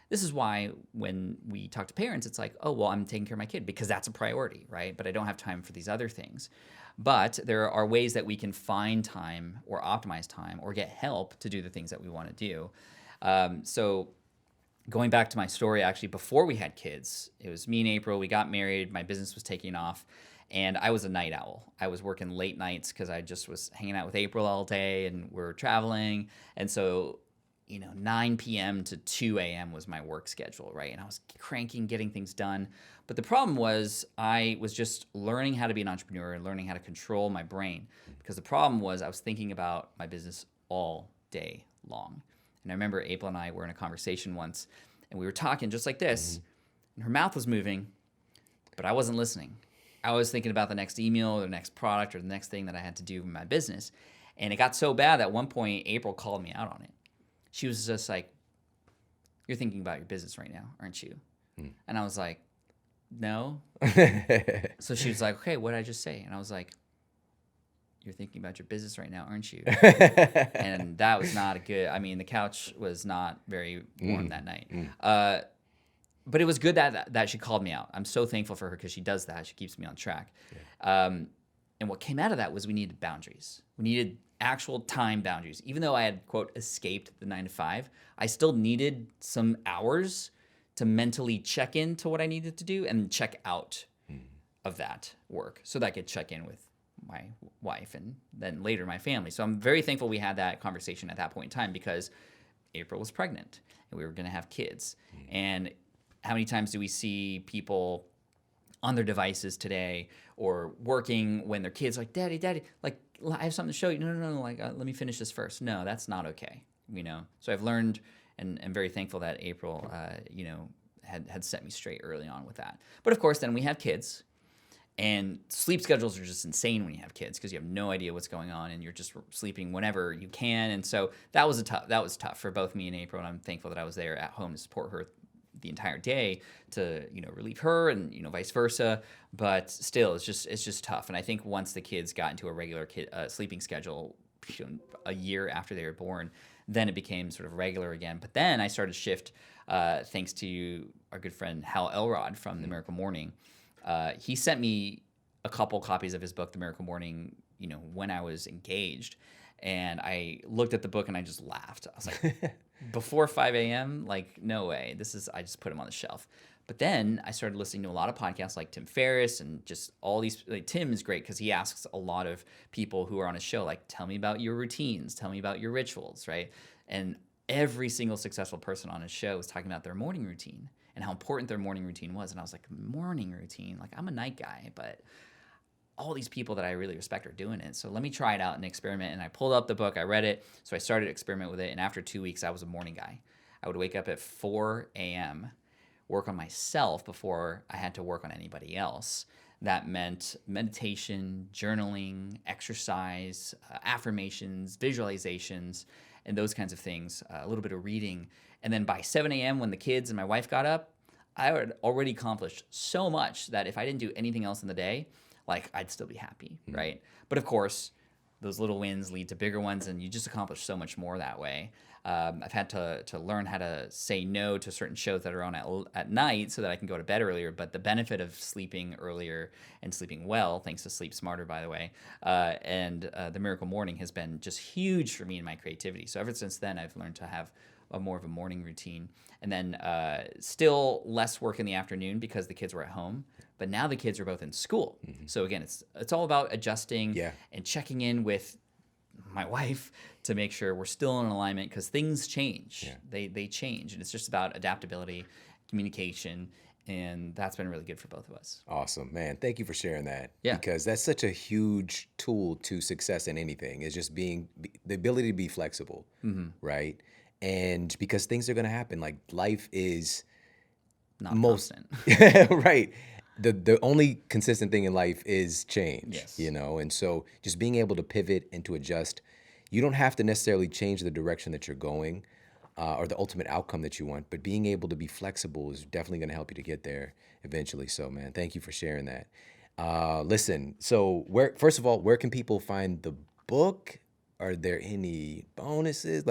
Speaker 3: This is why when we talk to parents, it's like, oh, well, I'm taking care of my kid because that's a priority, right? But I don't have time for these other things. But there are ways that we can find time or optimize time or get help to do the things that we want to do. So going back to my story, actually, before we had kids, it was me and April, we got married, my business was taking off, and I was a night owl. I was working late nights because I just was hanging out with April all day, and we're traveling. And so 9 p.m. to 2 a.m. was my work schedule, right? And I was cranking, getting things done. But the problem was I was just learning how to be an entrepreneur and learning how to control my brain, because the problem was I was thinking about my business all day long. And I remember April and I were in a conversation once, and we were talking just like this, and her mouth was moving, but I wasn't listening. I was thinking about the next email or the next product or the next thing that I had to do in my business. And it got so bad that at one point, April called me out on it. She was just like, you're thinking about your business right now, aren't you? And I was like, no. So she was like, okay, what did I just say? And I was like, you're thinking about your business right now, aren't you? And that was not a good, the couch was not very warm that night. But it was good that she called me out. I'm so thankful for her because she does that. She keeps me on track. And what came out of that was we needed boundaries. We needed actual time boundaries. Even though I had, quote, escaped the 9 to 5, I still needed some hours to mentally check into what I needed to do and check out of that work so that I could check in with my wife and then later my family. So I'm very thankful we had that conversation at that point in time, because April was pregnant and we were going to have kids. And how many times do we see people on their devices today or working when their kids like, daddy, like, I have something to show you. No, like, let me finish this first. No, that's not okay. So I've learned, and I'm very thankful that April, had set me straight early on with that. But of course, then we have kids, and sleep schedules are just insane when you have kids because you have no idea what's going on, and you're just sleeping whenever you can. And so that was tough for both me and April, and I'm thankful that I was there at home to support her the entire day to relieve her, and vice versa. But still, it's just tough. And I think once the kids got into a regular sleeping schedule, a year after they were born, then it became sort of regular again. But then I started to shift, thanks to our good friend Hal Elrod from The Miracle Morning. He sent me a couple copies of his book, The Miracle Morning, when I was engaged. And I looked at the book and I just laughed. I was like, before 5 a.m., like, no way. I just put him on the shelf. But then I started listening to a lot of podcasts like Tim Ferriss and just all these. Like, Tim is great because he asks a lot of people who are on his show, like, tell me about your routines, tell me about your rituals, right? And every single successful person on his show was talking about their morning routine and how important their morning routine was. And I was like, morning routine? Like, I'm a night guy, but all these people that I really respect are doing it. So let me try it out and experiment. And I pulled up the book, I read it. So I started to experiment with it. And after 2 weeks, I was a morning guy. I would wake up at 4 a.m., work on myself before I had to work on anybody else. That meant meditation, journaling, exercise, affirmations, visualizations, and those kinds of things, a little bit of reading. And then by 7 a.m. when the kids and my wife got up, I had already accomplished so much that if I didn't do anything else in the day, like, I'd still be happy, right? But of course, those little wins lead to bigger ones, and you just accomplish so much more that way. I've had to learn how to say no to certain shows that are on at night so that I can go to bed earlier. But the benefit of sleeping earlier and sleeping well, thanks to Sleep Smarter, by the way, and The Miracle Morning has been just huge for me in my creativity. So ever since then, I've learned to have more of a morning routine. And then still less work in the afternoon because the kids were at home. But now the kids are both in school. Mm-hmm. So again, it's all about adjusting and checking in with my wife to make sure we're still in alignment because things change. Yeah. They change. And it's just about adaptability, communication, and that's been really good for both of us.
Speaker 1: Awesome, man. Thank you for sharing that.
Speaker 3: Yeah.
Speaker 1: Because that's such a huge tool to success in anything, is just the ability to be flexible, right? And because things are going to happen, like, life is
Speaker 3: not constant.
Speaker 1: Right. The only consistent thing in life is change,
Speaker 3: yes.
Speaker 1: And so just being able to pivot and to adjust, you don't have to necessarily change the direction that you're going or the ultimate outcome that you want, but being able to be flexible is definitely going to help you to get there eventually. So, man, thank you for sharing that. Listen, so first of all, where can people find the book? Are there any bonuses?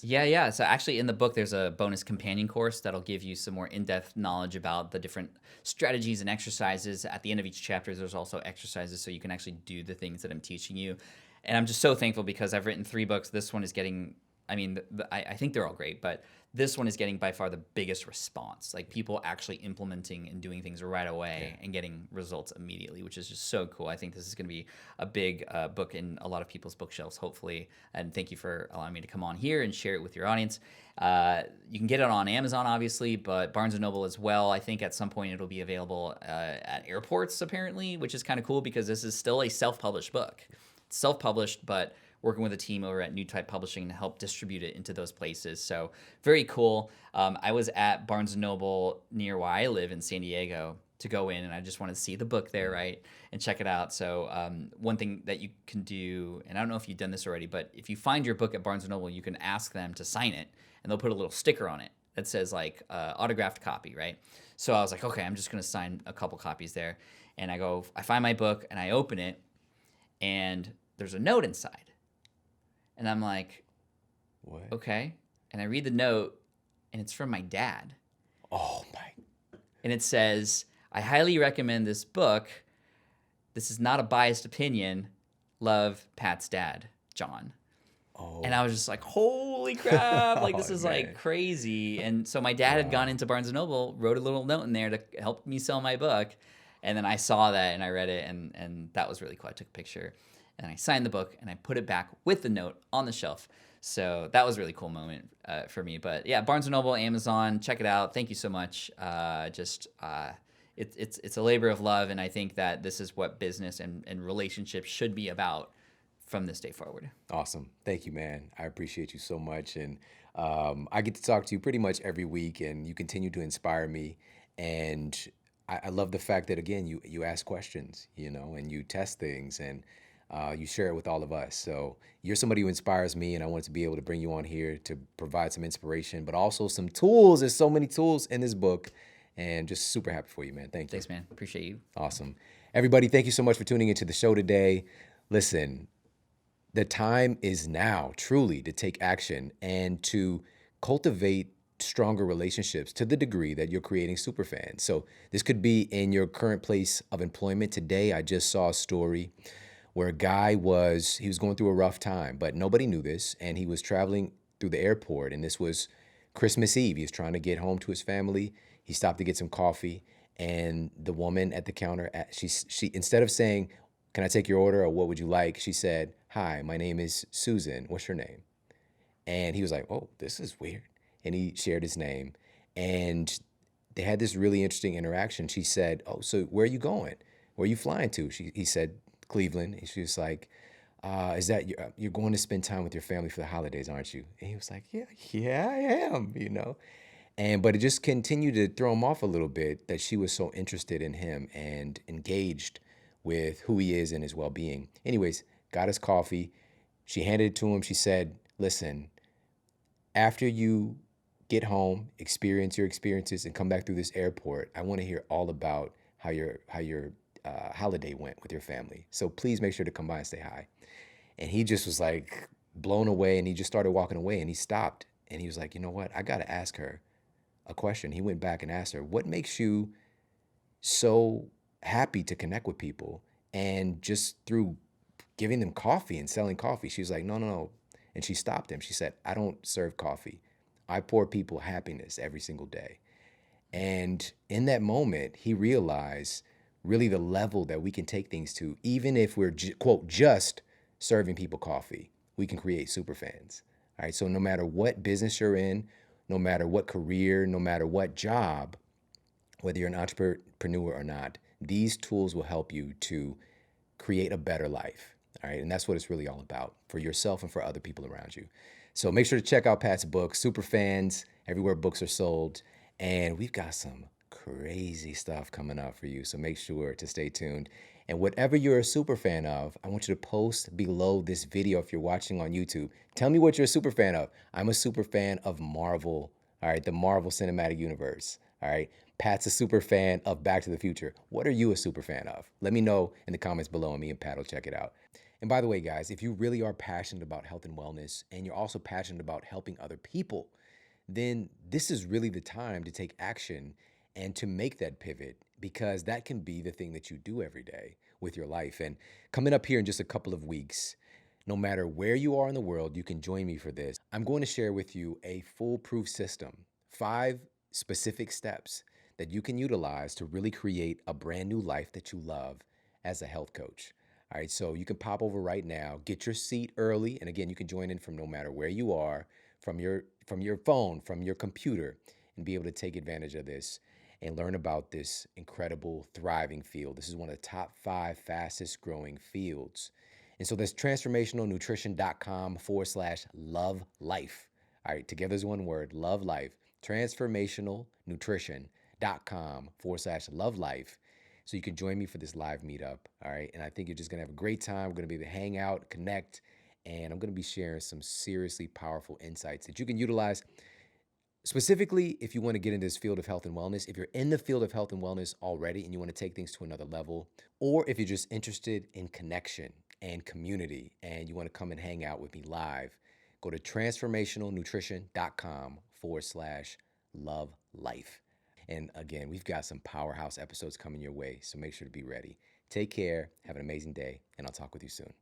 Speaker 3: Yeah. So actually in the book, there's a bonus companion course that'll give you some more in-depth knowledge about the different strategies and exercises. At the end of each chapter, there's also exercises so you can actually do the things that I'm teaching you. And I'm just so thankful because I've written 3 books. This one is getting, I think they're all great, but this one is getting by far the biggest response. Like, people actually implementing and doing things right away and getting results immediately, which is just so cool. I think this is going to be a big book in a lot of people's bookshelves, hopefully. And thank you for allowing me to come on here and share it with your audience. You can get it on Amazon, obviously, but Barnes & Noble as well. I think at some point it'll be available at airports, apparently, which is kind of cool because this is still a self-published book. It's self-published, but working with a team over at New Type Publishing to help distribute it into those places. So very cool. I was at Barnes & Noble near where I live in San Diego to go in, and I just wanted to see the book there, right, and check it out. So one thing that you can do, and I don't know if you've done this already, but if you find your book at Barnes & Noble, you can ask them to sign it, and they'll put a little sticker on it that says, like, autographed copy, right? So I was like, okay, I'm just going to sign a couple copies there. And I find my book, and I open it, and there's a note inside. And I'm like, what? Okay. And I read the note, and it's from my dad.
Speaker 1: Oh, my.
Speaker 3: And it says, I highly recommend this book. This is not a biased opinion. Love, Pat's dad, John. Oh. And I was just like, holy crap. Like, this is like crazy. And so my dad had gone into Barnes & Noble, wrote a little note in there to help me sell my book. And then I saw that, and I read it, and that was really cool. I took a picture. And I signed the book, and I put it back with the note on the shelf. So that was a really cool moment for me. But yeah, Barnes & Noble, Amazon, check it out. Thank you so much. it's a labor of love, and I think that this is what business and relationships should be about from this day forward.
Speaker 1: Awesome. Thank you, man. I appreciate you so much. And I get to talk to you pretty much every week, and you continue to inspire me. And I love the fact that, again, you ask questions, and you test things, and you share it with all of us. So you're somebody who inspires me, and I want to be able to bring you on here to provide some inspiration, but also some tools. There's so many tools in this book, and just super happy for you, man. Thank you.
Speaker 3: Thanks, man. Appreciate you.
Speaker 1: Awesome. Everybody, thank you so much for tuning into the show today. Listen, the time is now truly to take action and to cultivate stronger relationships to the degree that you're creating superfans. So this could be in your current place of employment. Today, I just saw a story where a guy he was going through a rough time, but nobody knew this. And he was traveling through the airport, and this was Christmas Eve. He was trying to get home to his family. He stopped to get some coffee, and the woman at the counter, she instead of saying, "Can I take your order?" or "What would you like?" she said, "Hi, my name is Susan. What's your name?" And he was like, "Oh, this is weird." And he shared his name, and they had this really interesting interaction. She said, "Oh, so where are you going? Where are you flying to?" He said, "Cleveland." And she was like, "Is that you're going to spend time with your family for the holidays, aren't you?" And he was like, "Yeah, I am." But it just continued to throw him off a little bit that she was so interested in him and engaged with who he is and his well-being. Anyways, got his coffee. She handed it to him. She said, "Listen, after you get home, experience your experiences, and come back through this airport, I want to hear all about how your holiday went with your family. So please make sure to come by and say hi." And he just was like blown away, and he just started walking away, and he stopped, and he was like, "You know what? I got to ask her a question." He went back and asked her, "What makes you so happy to connect with people, and just through giving them coffee and selling coffee?" She was like, "No, no, no." And she stopped him. She said, "I don't serve coffee. I pour people happiness every single day." And in that moment, he realized really the level that we can take things to. Even if we're, quote, just serving people coffee, we can create super fans. All right. So no matter what business you're in, no matter what career, no matter what job, whether you're an entrepreneur or not, these tools will help you to create a better life. All right. And that's what it's really all about for yourself and for other people around you. So make sure to check out Pat's book, Superfans, everywhere books are sold. And we've got some crazy stuff coming up for you. So make sure to stay tuned. And whatever you're a super fan of, I want you to post below this video if you're watching on YouTube. Tell me what you're a super fan of. I'm a super fan of Marvel, all right, the Marvel Cinematic Universe, all right. Pat's a super fan of Back to the Future. What are you a super fan of? Let me know in the comments below, and me and Pat will check it out. And by the way, guys, if you really are passionate about health and wellness, and you're also passionate about helping other people, then this is really the time to take action and to make that pivot, because that can be the thing that you do every day with your life. And coming up here in just a couple of weeks, no matter where you are in the world, you can join me for this. I'm going to share with you a foolproof system, 5 specific steps that you can utilize to really create a brand new life that you love as a health coach. All right, so you can pop over right now, get your seat early, and again, you can join in from no matter where you are, from your phone, from your computer, and be able to take advantage of this and learn about this incredible, thriving field. This is one of the top 5 fastest growing fields. And so that's transformationalnutrition.com/love life. All right, together is one word, love life. Transformationalnutrition.com/love life. So you can join me for this live meetup. All right. And I think you're just going to have a great time. We're going to be able to hang out, connect, and I'm going to be sharing some seriously powerful insights that you can utilize. Specifically, if you want to get into this field of health and wellness, if you're in the field of health and wellness already and you want to take things to another level, or if you're just interested in connection and community and you want to come and hang out with me live, go to transformationalnutrition.com/love life. And again, we've got some powerhouse episodes coming your way, so make sure to be ready. Take care, have an amazing day, and I'll talk with you soon.